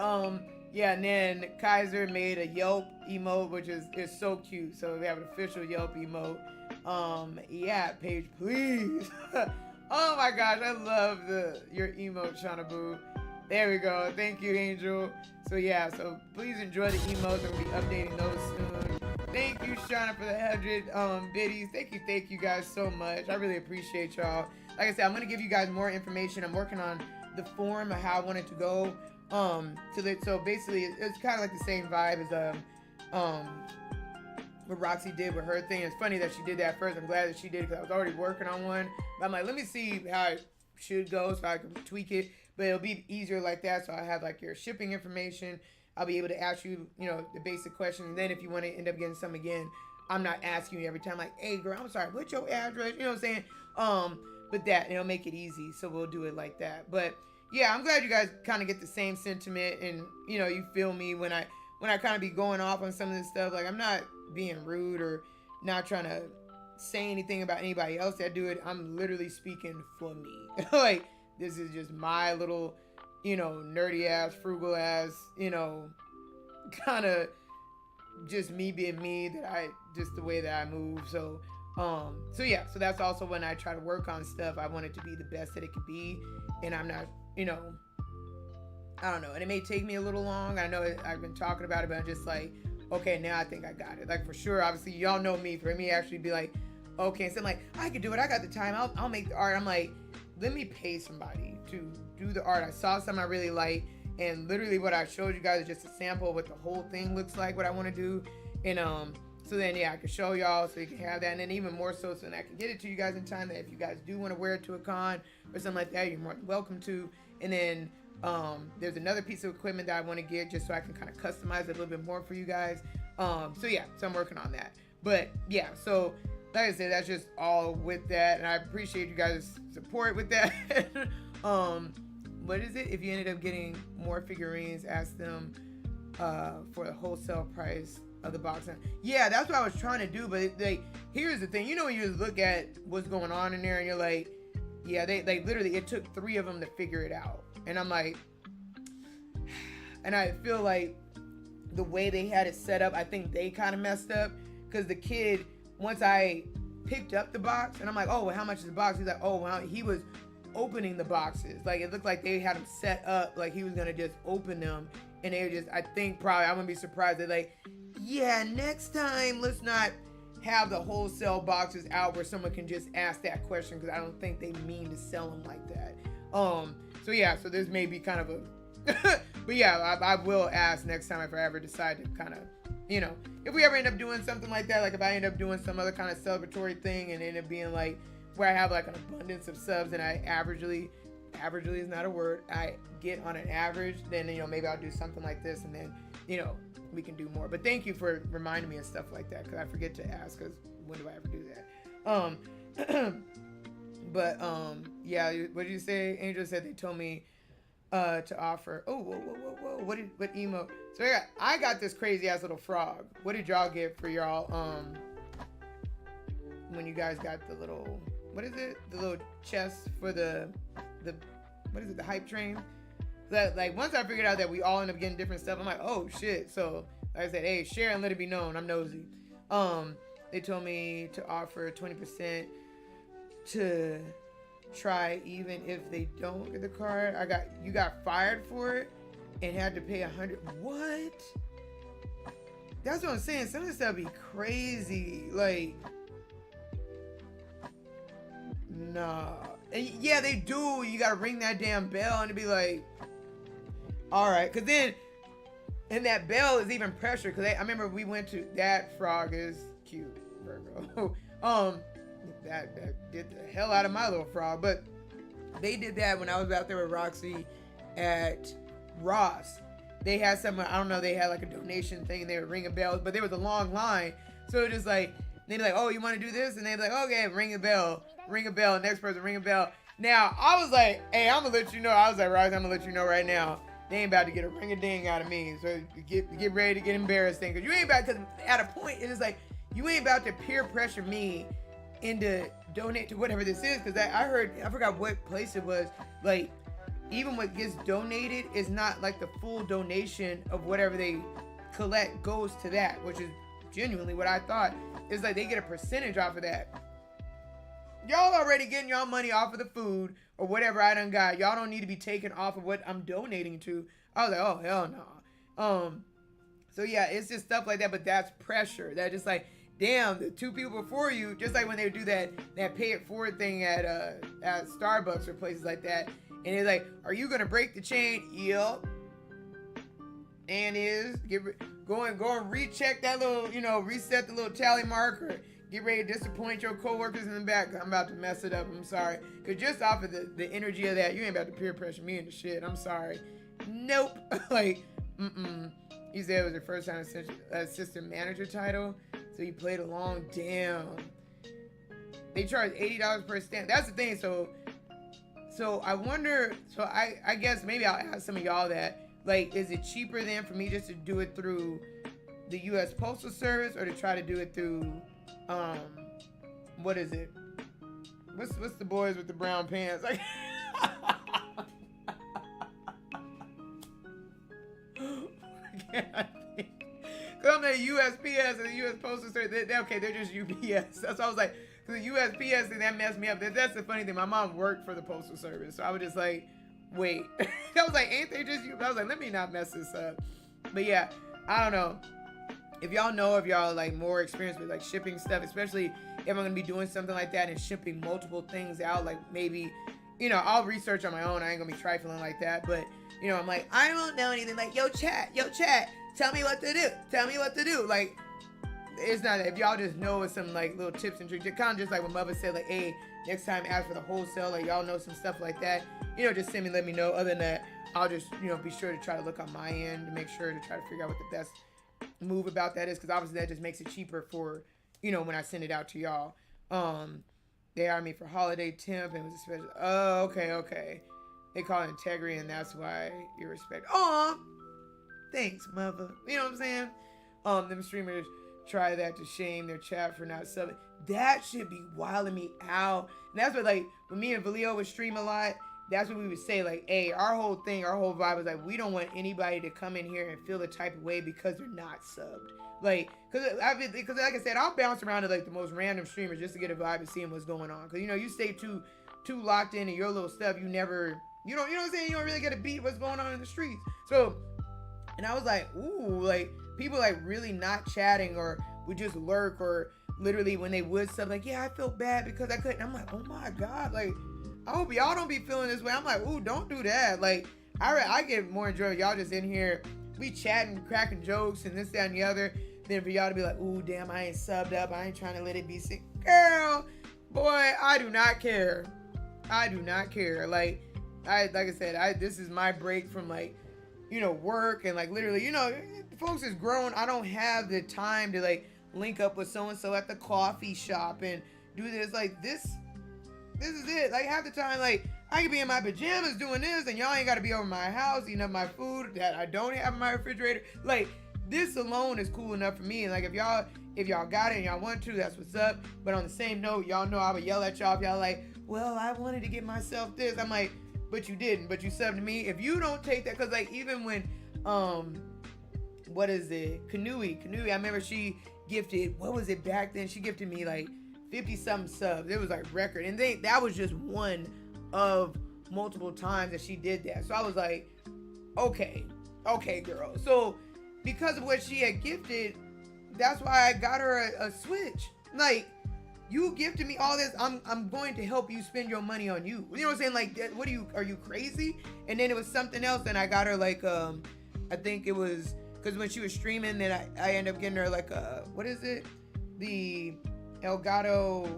yeah, and then Kaiser made a Yelp emote, which is so cute. So we have an official Yelp emote. Yeah, Paige, please. Oh my gosh, I love your emote, Shauna Boo. There we go. Thank you, Angel. So yeah, so please enjoy the emotes. We'll be updating those soon. Thank you, Shauna, for the 100 biddies. Thank you guys so much. I really appreciate y'all. Like I said, I'm gonna give you guys more information. I'm working on the form of how I want it to go. So basically, it's kind of like the same vibe as what Roxy did with her thing. It's funny that she did that first. I'm glad that she did because I was already working on one. But I'm like, let me see how it should go so I can tweak it. But it'll be easier like that. So I have like your shipping information. I'll be able to ask you, the basic questions. And then if you want to end up getting some again, I'm not asking you every time like, hey girl, I'm sorry, what's your address? You know what I'm saying? But it'll make it easy. So we'll do it like that. But yeah, I'm glad you guys kind of get the same sentiment and, you feel me when I kind of be going off on some of this stuff. Like I'm not being rude or not trying to say anything about anybody else that do it. I'm literally speaking for me. Like, this is just my little, nerdy ass, frugal ass, kind of just me being me just the way that I move. So yeah, so that's also when I try to work on stuff. I want it to be the best that it could be. And I'm not, I don't know. And it may take me a little long. I know I've been talking about it, but I'm just like, okay, now I think I got it. Like for sure, obviously y'all know me. For me actually be like, okay, so I'm like, I can do it. I got the time. I'll make the art. I'm like, let me pay somebody to do the art. I saw something I really like, and literally what I showed you guys is just a sample of what the whole thing looks like, what I want to do. And so then yeah, I can show y'all so you can have that, and then even more so then I can get it to you guys in time that if you guys do want to wear it to a con or something like that, you're more than welcome to. And then there's another piece of equipment that I want to get just so I can kind of customize it a little bit more for you guys. So yeah, so I'm working on that. But yeah, so like I said, that's just all with that, and I appreciate you guys' support with that. What is it? If you ended up getting more figurines, ask them for the wholesale price of the box. Yeah, that's what I was trying to do, but here's the thing. When you just look at what's going on in there, and you're like, yeah, they literally, it took 3 of them to figure it out. And I'm like, and I feel like the way they had it set up, I think they kind of messed up, because the kid, once I picked up the box and I'm like, oh, well, how much is the box? He's like, oh, well, he was opening the boxes. Like it looked like they had him set up like he was gonna just open them, and they were just, I think probably, I wouldn't be surprised, they're like, yeah, next time let's not have the wholesale boxes out where someone can just ask that question, because I don't think they mean to sell them like that. So yeah, so this may be kind of a but yeah, I will ask next time if I ever decide to kind of, if we ever end up doing something like that, like if I end up doing some other kind of celebratory thing and end up being like where I have like an abundance of subs and I averagely is not a word, I get on an average, then maybe I'll do something like this, and then we can do more. But thank you for reminding me of stuff like that, because I forget to ask, because when do I ever do that? But yeah, what did you say? Angel said they told me to offer. Oh, whoa! What emo? So I got this crazy ass little frog. What did y'all get for y'all? When you guys got the little, what is it? The little chest for the what is it? The hype train. That, like, once I figured out that we all end up getting different stuff, I'm like, oh shit. So like I said, hey, share and let it be known. I'm nosy. They told me to offer 20% to try even if they don't get the card. You got fired for it and had to pay $100. What? That's what I'm saying. Some of this stuff be crazy. Like, nah. And yeah, they do. You gotta ring that damn bell and be like, all right. Cause then, and that bell is even pressure. Cause I remember we went to, that frog is cute, Virgo. That did the hell out of my little frog. But they did that when I was out there with Roxy at Ross. They had some, I don't know, they had like a donation thing and they were ringing bells, but there was a long line. So it was just like, they'd be like, oh, you want to do this? And they'd be like, okay, ring a bell, next person, ring a bell. Now, I was like, hey, I'm going to let you know. I was like, Roxy, I'm going to let you know right now. They ain't about to get a ring-a-ding out of me. So get ready to get embarrassed then. Because you ain't about, because at a point, it is like, you ain't about to peer pressure me into donate to whatever this is. Because I heard, I forgot what place it was, like, even what gets donated is not like the full donation of whatever they collect goes to that, which is genuinely what I thought. Is like they get a percentage off of that. Y'all already getting y'all money off of the food or whatever I done got. Y'all don't need to be taken off of what I'm donating to. I was like, oh, hell no. So yeah, it's just stuff like that, but that's pressure. That just like, damn, the two people before you, just like when they would do that pay it forward thing at Starbucks or places like that. And they're like, are you gonna break the chain? Yep. And go and recheck that little, reset the little tally marker. Get ready to disappoint your coworkers in the back. I'm about to mess it up. I'm sorry. Cause just off of the energy of that, you ain't about to peer pressure me into shit. I'm sorry. Nope. Like, You said it was your first time assistant manager title, so you played along. Damn. They charge $80 per stamp. That's the thing. So I wonder, I guess maybe I'll ask some of y'all that, like, is it cheaper then for me just to do it through the U.S. Postal Service or to try to do it through, what is it? What's the boys with the brown pants? Like, Cause I'm the USPS and the U.S. Postal Service. They're just UPS. That's why I was like, because the USPS thing, that messed me up. That's the funny thing. My mom worked for the Postal Service, so I was just like, wait. I was like, ain't they just you? I was like, let me not mess this up. But yeah, I don't know. If y'all know, if y'all like more experienced with like shipping stuff, especially if I'm gonna be doing something like that and shipping multiple things out, like maybe, I'll research on my own. I ain't gonna be trifling like that. But I'm like, I don't know anything. Like, yo, chat, tell me what to do. Like, it's not, if y'all just know some like little tips and tricks, kind of just like when Mother said, like, hey, next time ask for the wholesale, like y'all know some stuff like that, just send me, let me know. Other than that, I'll just, be sure to try to look on my end to make sure to try to figure out what the best move about that is, because obviously that just makes it cheaper for, when I send it out to y'all. They hired me for holiday temp and it was a special, oh, okay. They call it integrity and that's why you respect. Aw, thanks, Mother. You know what I'm saying? Them streamers try that to shame their chat for not subbing. That should be wilding me out. And that's what, like, when me and Valio would stream a lot, that's what we would say, like, hey, our whole vibe was like, we don't want anybody to come in here and feel the type of way because they're not subbed. Like, because like I said, I'll bounce around to like the most random streamers just to get a vibe and seeing what's going on. Because, you stay too locked into your little stuff, you don't, you know what I'm saying? You don't really get a beat what's going on in the streets. So, and I was like, ooh, like, people like really not chatting or would just lurk, or literally when they would sub, like, yeah, I feel bad because I couldn't. I'm like, oh my God, like, I hope y'all don't be feeling this way. I'm like, ooh, don't do that. Like, I get more enjoyment. Y'all just in here, we chatting, cracking jokes and this, that, and the other. Then for y'all to be like, ooh, damn, I ain't subbed up. I ain't trying to let it be sick. Girl, boy, I do not care. Like I said, this is my break from like, work and like literally, folks is grown. I don't have the time to like link up with so-and-so at the coffee shop and do this. Like this is it. Like half the time, like I could be in my pajamas doing this and y'all ain't got to be over my house eating up my food that I don't have in my refrigerator. Like this alone is cool enough for me. And like if y'all got it and y'all want to, that's what's up. But on the same note, y'all know I would yell at y'all if y'all like, well, I wanted to get myself this. I'm like, but you didn't. But you subbed to me. If you don't take that, because like even when what is it? Kanui, I remember she gifted, what was it back then? She gifted me like 50 something subs. It was like record. And that was just one of multiple times that she did that. So I was like, okay, girl. So because of what she had gifted, that's why I got her a Switch. Like, you gifted me all this, I'm going to help you spend your money on you. You know what I'm saying? Like, what are you crazy? And then it was something else, and I got her like, I think it was, because when she was streaming, then I ended up getting her like what is it? The Elgato,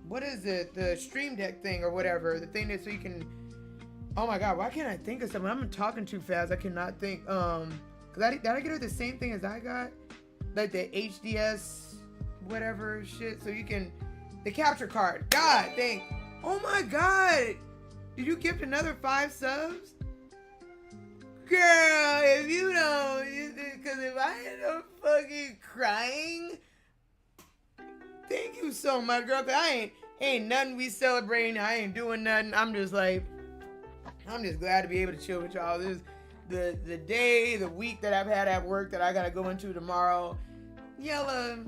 what is it? The Stream Deck thing or whatever. The thing that so you can, oh my God, why can't I think of something? I'm talking too fast. I cannot think. Cause did I get her the same thing as I got? Like the HDS, whatever shit. So you can, the capture card. God dang. Oh my God. Did you gift another 5 subs? Girl, if you don't, because if I end up fucking crying, thank you so much, girl. Cause I ain't nothing we celebrating. I ain't doing nothing. I'm just glad to be able to chill with y'all. This is the day, the week that I've had at work that I gotta go into tomorrow. Yella,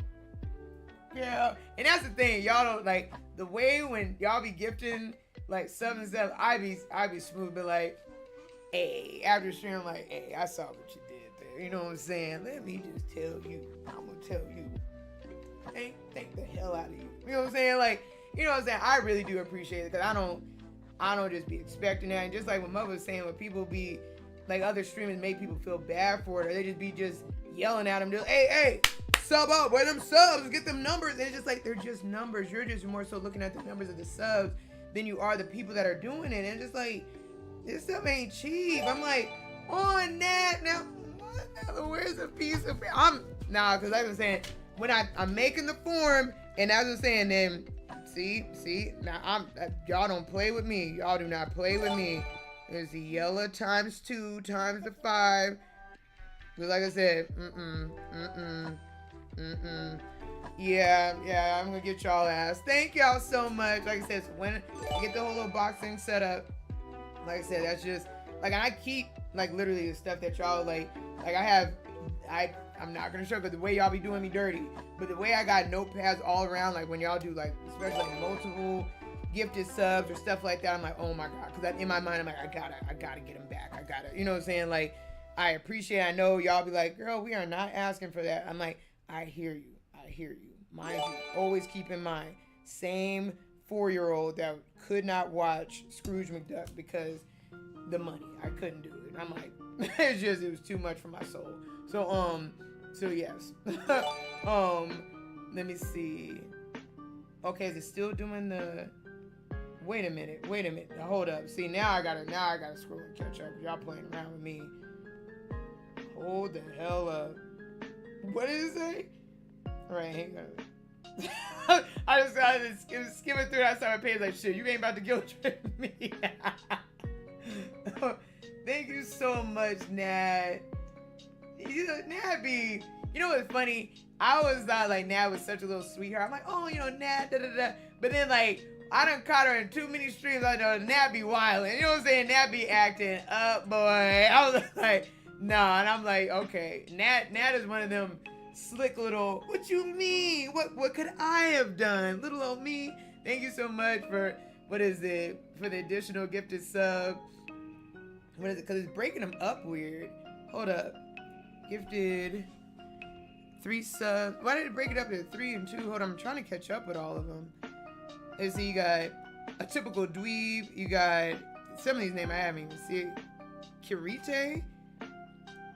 yeah. And that's the thing, y'all don't like the way when y'all be gifting like subs and stuff. I be smooth, but like, hey, after stream, I'm like, hey, I saw what you did there. You know what I'm saying? Let me just tell you. I'm gonna tell you. Thank the hell out of you. You know what I'm saying? Like, you know what I'm saying? I really do appreciate it because I don't just be expecting that. And just like what Mother was saying, when people be like other streamers make people feel bad for it, or they just yelling at them, just, hey, sub up, where them subs, get them numbers. And it's just like, they're just numbers. You're just more so looking at the numbers of the subs than you are the people that are doing it. And it's just like, this stuff ain't cheap. I'm like, on that now, where's the piece of because I've been saying, when I'm making the form, and as I was saying, then see, now y'all don't play with me. Y'all do not play with me. There's the yellow times 2 times the 5. But like I said, yeah, I'm gonna get y'all ass. Thank y'all so much. Like I said, so when I get the whole little box thing set up, like I said, that's just like, I keep like literally the stuff that y'all like I'm not gonna show because the way y'all be doing me dirty, but the way I got notepads all around, like when y'all do like, especially like multiple gifted subs or stuff like that, I'm like, oh my God, because in my mind I'm like, I gotta get them back. I gotta, you know what I'm saying? Like, I appreciate, I know y'all be like, girl, we are not asking for that. I'm like, I hear you. Mind you, always keep in mind, same 4-year-old that could not watch Scrooge McDuck because the money, I couldn't do it. I'm like, it was too much for my soul. So yes. Let me see. Okay, is it still doing the? Wait a minute. Now, hold up. See, now I gotta scroll and catch up. Y'all playing around with me. Hold the hell up. What did it say? All right, hang on. I was skimming through that side of my page like, shit, you ain't about to guilt trip me. Thank you so much, Nat. Nat be, you know what's funny? I always thought like Nat was such a little sweetheart. I'm like, oh, you know, Nat, da. But then like, I done caught her in too many streams. I know Nat be wildin'. You know what I'm saying? Nat be acting up, boy. I was like, nah. And I'm like, okay. Nat is one of them slick little, what you mean? What could I have done? Little old me. Thank you so much for, for the additional gifted sub. What is it? Because it's breaking them up weird. Hold up. Gifted 3 subs. Why did it break it up to 3 and 2? Hold on. I'm trying to catch up with all of them. Let's see. You got a typical dweeb. You got some of these names I haven't even seen. Kirite.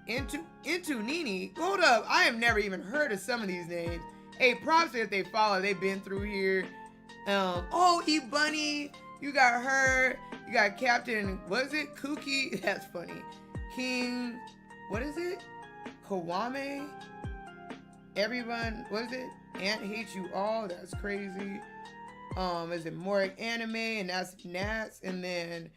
Into Nini. Hold up. I have never even heard of some of these names. Hey, props if they follow. They've been through here. E-Bunny. You got her. You got Captain, what is it? Kooky. That's funny. King, what is it? Kawame. Everyone, what is it? Ant hates you all. That's crazy. Is it more anime? And that's Nats. And then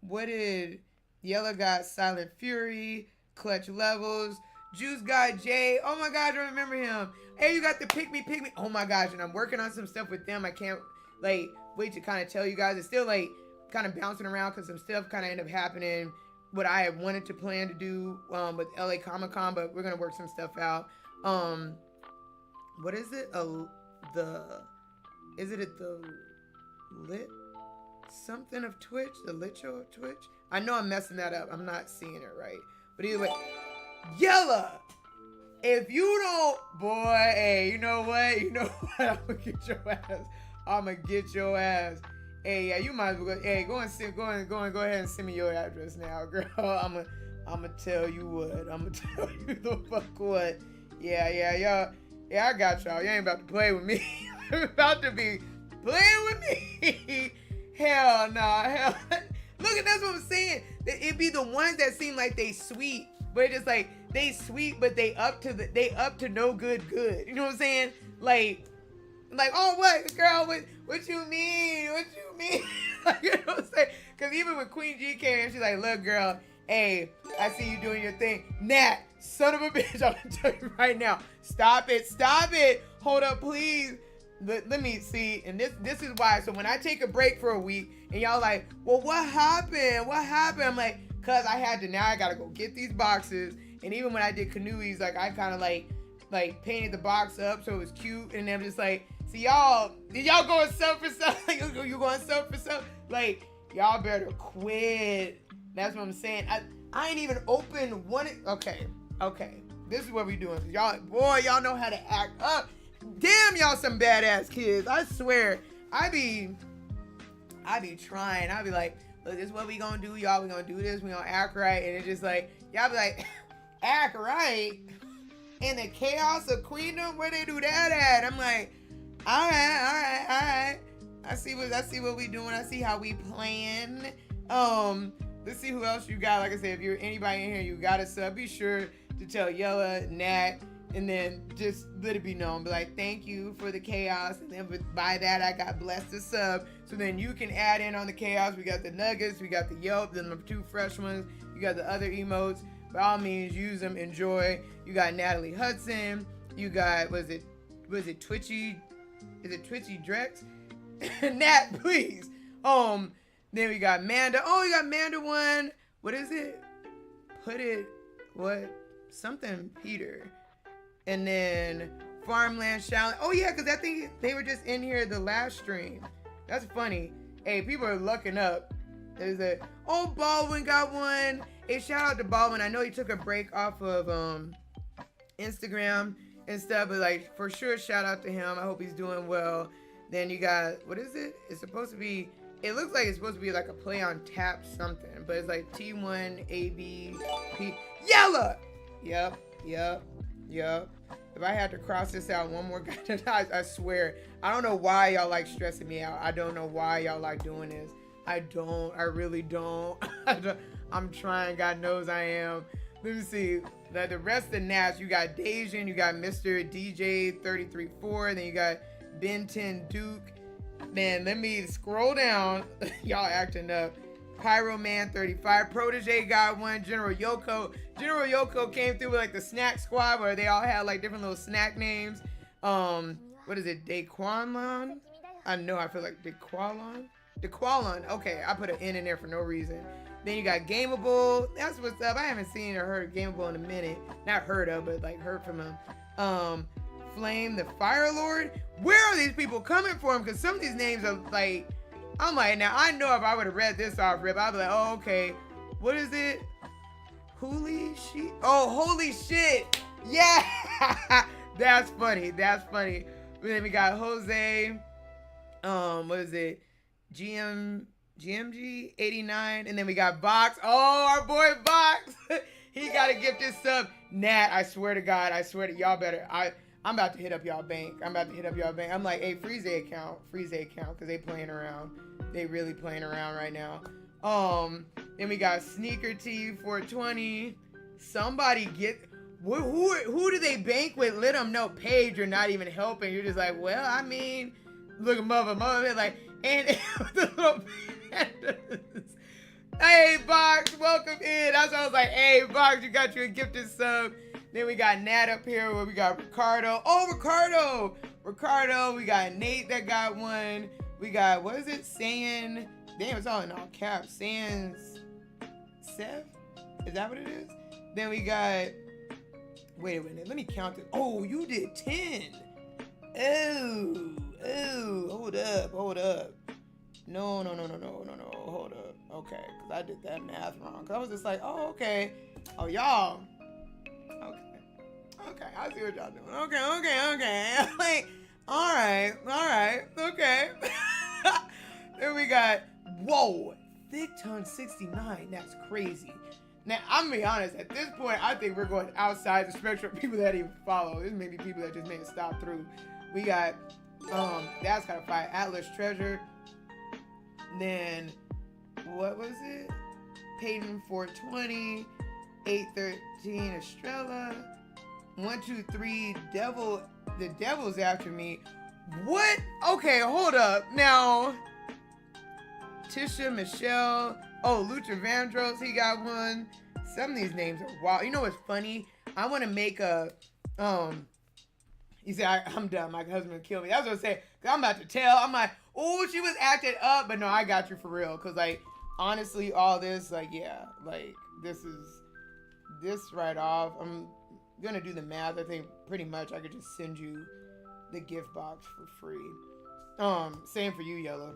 what did Yellow got? Silent Fury. Clutch Levels. Juice got Jay. Oh my God, I don't remember him. Hey, you got the Pick Me. Oh my gosh, and I'm working on some stuff with them. I can't like wait to kind of tell you guys. It's still like kind of bouncing around because some stuff kind of ended up happening what I had wanted to plan to do with LA Comic Con, but we're gonna work some stuff out. What is it? Is it at the lit? something of Twitch, the Licho of Twitch. I know I'm messing that up. I'm not seeing it right. But either way, Yella, if you don't, boy, hey, you know what? You know what? I'm gonna get your ass. I'm gonna get your ass. Hey, yeah, you might as well go. Hey, go ahead and send me your address now, girl. I'm gonna tell you what. I'm gonna tell you the fuck what. Yeah, I got y'all. You ain't about to play with me. You're about to be playing with me. Hell nah, hell. Look, that's what I'm saying. It be the ones that seem like they sweet, but it's just like they sweet, but they up to no good. You know what I'm saying? Like, oh, what, girl? What you mean? What you mean? Like, you know what I'm saying? Because even when Queen G came in, she's like, look, girl, hey, I see you doing your thing. Nat, son of a bitch, I'm gonna tell you right now. Stop it. Hold up, please. Let me see. And this is why. So when I take a break for a week and y'all like, well, what happened? I'm like, cause now I gotta go get these boxes. And even when I did canoes, like I kind of like painted the box up so it was cute. And I'm just like, see y'all, did y'all going sub for sub? Like, you going sub for sub? Like, y'all better quit. That's what I'm saying. I ain't even opened one. Okay. This is what we doing. Y'all know how to act up. Damn, y'all some badass kids. I swear. I be trying. I be like, look, this is what we gonna do, y'all. We gonna do this. We gonna act right. And it's just like, y'all be like, act right? In the chaos of queendom? Where they do that at? I'm like, all right. I see what we doing. I see how we playing. Let's see who else you got. Like I said, if you're anybody in here, you got a sub, be sure to tell Yella, Nat, and then just let it be known. Be like, thank you for the chaos. And then by that, I got blessed to sub. So then you can add in on the chaos. We got the nuggets. We got the Yelp. Then the 2 fresh ones. You got the other emotes. By all means, use them. Enjoy. You got Natalie Hudson. You got, was it Twitchy? Is it Twitchy Drex? Nat, please. Then we got Manda. Oh, you got Manda one. What is it? Something Peter. And then Farmland Challenge. Oh, yeah, because I think they were just in here the last stream. That's funny. Hey, people are lucking up. Baldwin got one. Hey, shout out to Baldwin. I know he took a break off of Instagram and stuff, but like for sure, shout out to him. I hope he's doing well. Then you got, what is it? It looks like it's supposed to be like a play on tap something, but it's like T1ABP. Yella! Yep. If I had to cross this out one more time, I swear. I don't know why y'all like stressing me out. I don't know why y'all like doing this. I really don't. I'm trying, God knows I am. Let me see. The rest of the Nats, you got Dejan, you got Mr. DJ 334, then you got Ben 10 Duke. Man, let me scroll down. Y'all acting up. Pyro Man 35, Protege got one, General Yoko came through with like the snack squad where they all had like different little snack names. What is it? Daquanlon? I feel like Daqualon. Okay, I put an N in there for no reason. Then you got Gameable. That's what's up. I haven't seen or heard of Gameable in a minute. Not heard of, but like heard from him. Flame the Fire Lord. Where are these people coming from? Because some of these names are like, I'm like, now I know if I would have read this off rip, I'd be like, oh, okay. What is it? Holy shit. Oh, holy shit. Yeah. That's funny. But then we got Jose. What is it? GMG 89. And then we got Box. Oh, our boy Box. He got to gift his sub. Nat, I swear to God, y'all better. I'm about to hit up y'all bank. I'm like, hey, freeze the account, because they playing around. They really playing around right now. Then we got Sneaker T 420. Somebody get, who do they bank with? Let them know. Paige, you're not even helping. You're just like, well, I mean, look, mother, like, and the little pandas. Hey, Box, welcome in. That's why I was like, hey, Box, you got you a gifted sub. Then we got Nat up here where we got Ricardo. Oh, Ricardo. We got Nate that got one. We got, what is it? Damn, it's all in all caps. Sans Sev? Is that what it is? Then we got, wait a minute. Let me count it. Oh, you did 10. Oh, hold up. No. Hold up. Okay, because I did that math wrong. Because I was just like, oh, okay. Oh, y'all. Okay, I see what y'all doing. Okay. Like, all right. Okay. Then we got, whoa, thick tongue 69. That's crazy. Now, I'm gonna be honest. At this point, I think we're going outside the spectrum of people that even follow. This may be people that just may have stopped through. We got, that's kind of fire. Atlas Treasure. Then, what was it? Peyton 420, 813 Estrella, 123 Devil. The Devil's after me. What? Okay, hold up. Now, Tisha Michelle. Oh, Lucha Vandross, he got one. Some of these names are wild. You know what's funny? I want to make a, you say, I'm done. My husband killed me. That's what I'm saying. Cause I'm about to tell. I'm like, oh, she was acting up. But no, I got you for real. Because, like, honestly, all this, like, yeah. Like, this right off. I'm going to do the math. I think pretty much I could just send you the gift box for free. Same for you, Yellow.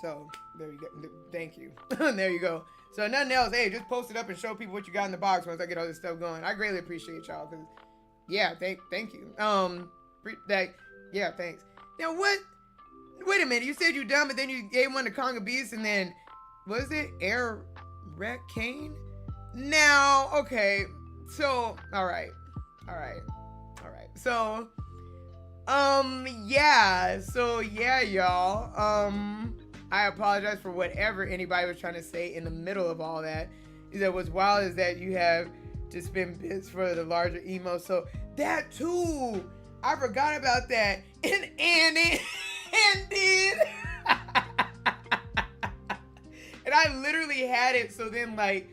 So, there you go. Thank you. There you go. So, nothing else. Hey, just post it up and show people what you got in the box once I get all this stuff going. I greatly appreciate y'all. Because, yeah, thank you. Yeah, thanks. Now, what? Wait a minute. You said you done, but then you gave one to Conga Beast, and then, what is it? Air Rec Kane? Now, okay. So, all right. So, yeah. So, yeah, y'all. I apologize for whatever anybody was trying to say in the middle of all that. What's wild is that you have to spend bits for the larger emo. So, that too. I forgot about that. And did. And I literally had it. So then, like,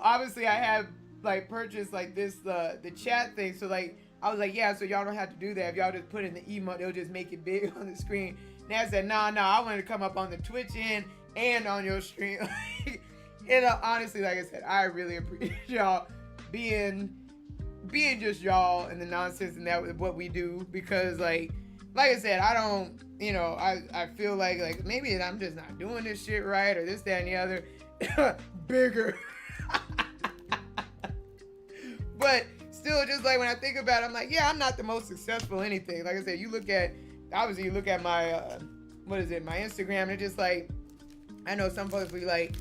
obviously I have, like, purchased, like, this, the chat thing. So, like, I was like, yeah, so y'all don't have to do that. If y'all just put in the emote, they'll just make it big on the screen. And I said, nah, I wanted to come up on the Twitch end and on your stream. And honestly, like I said, I really appreciate y'all being just y'all and the nonsense and that what we do. Because, like I said, I don't, I feel like maybe I'm just not doing this shit right or this, that, and the other. Bigger. But still, just like when I think about it, I'm like, yeah, I'm not the most successful anything. Like I said, you look at my, my Instagram, and it's just like, I know some folks will be like,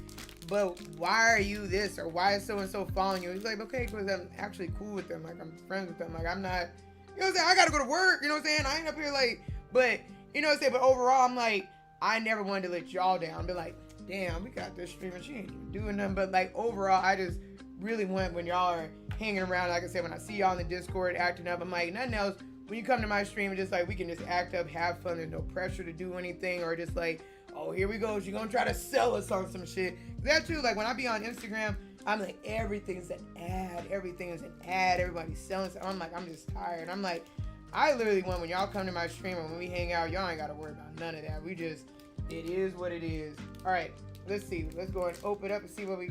but why are you this? Or why is so-and-so following you? It's like, okay, because I'm actually cool with them. Like, I'm friends with them. Like, I'm not, you know what I'm saying? I got to go to work, you know what I'm saying? I ain't up here like, but, you know what I'm saying? But overall, I'm like, I never wanted to let y'all down. Be like, damn, we got this streamer. She ain't even doing nothing. But, like, overall, I just really want when y'all are hanging around, like I said, when I see y'all in the Discord acting up, I'm like, nothing else. When you come to my stream, it's just like, we can just act up, have fun. There's no pressure to do anything, or just like, oh, here we go. She's going to try to sell us on some shit. That too, like when I be on Instagram, I'm like, everything's an ad. Everything is an ad. Everybody's selling stuff. I'm like, I'm just tired. I'm like, I literally want when y'all come to my stream and when we hang out, y'all ain't got to worry about none of that. It is what it is. All right, let's see. Let's go and open it up and see what the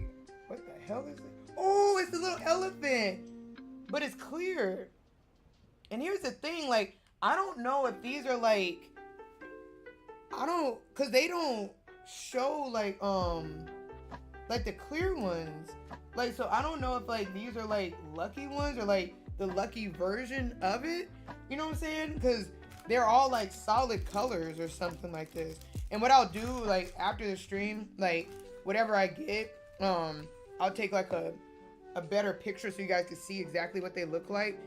hell is it? Oh, it's the little elephant. But it's clear. And here's the thing, like, I don't know if these are like, cause they don't show like the clear ones. Like, so I don't know if like these are like lucky ones or like the lucky version of it. You know what I'm saying? Cause they're all like solid colors or something like this. And what I'll do, like, after the stream, like, whatever I get, I'll take like a better picture so you guys can see exactly what they look like.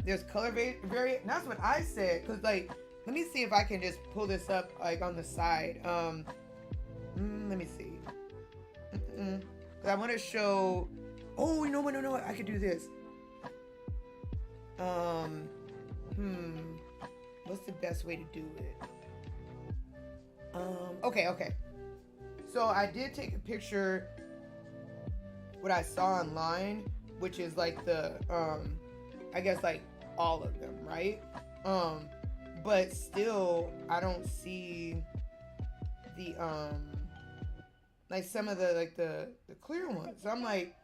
There's color variant. That's what I said. Cause like, let me see if I can just pull this up like on the side. Let me see. Cause I want to show. Oh, you know what? No, I could do this. What's the best way to do it? Okay. So I did take a picture. What I saw online, which is like the I guess like all of them, right? But still I don't see the like some of the like the clear ones. So I'm like,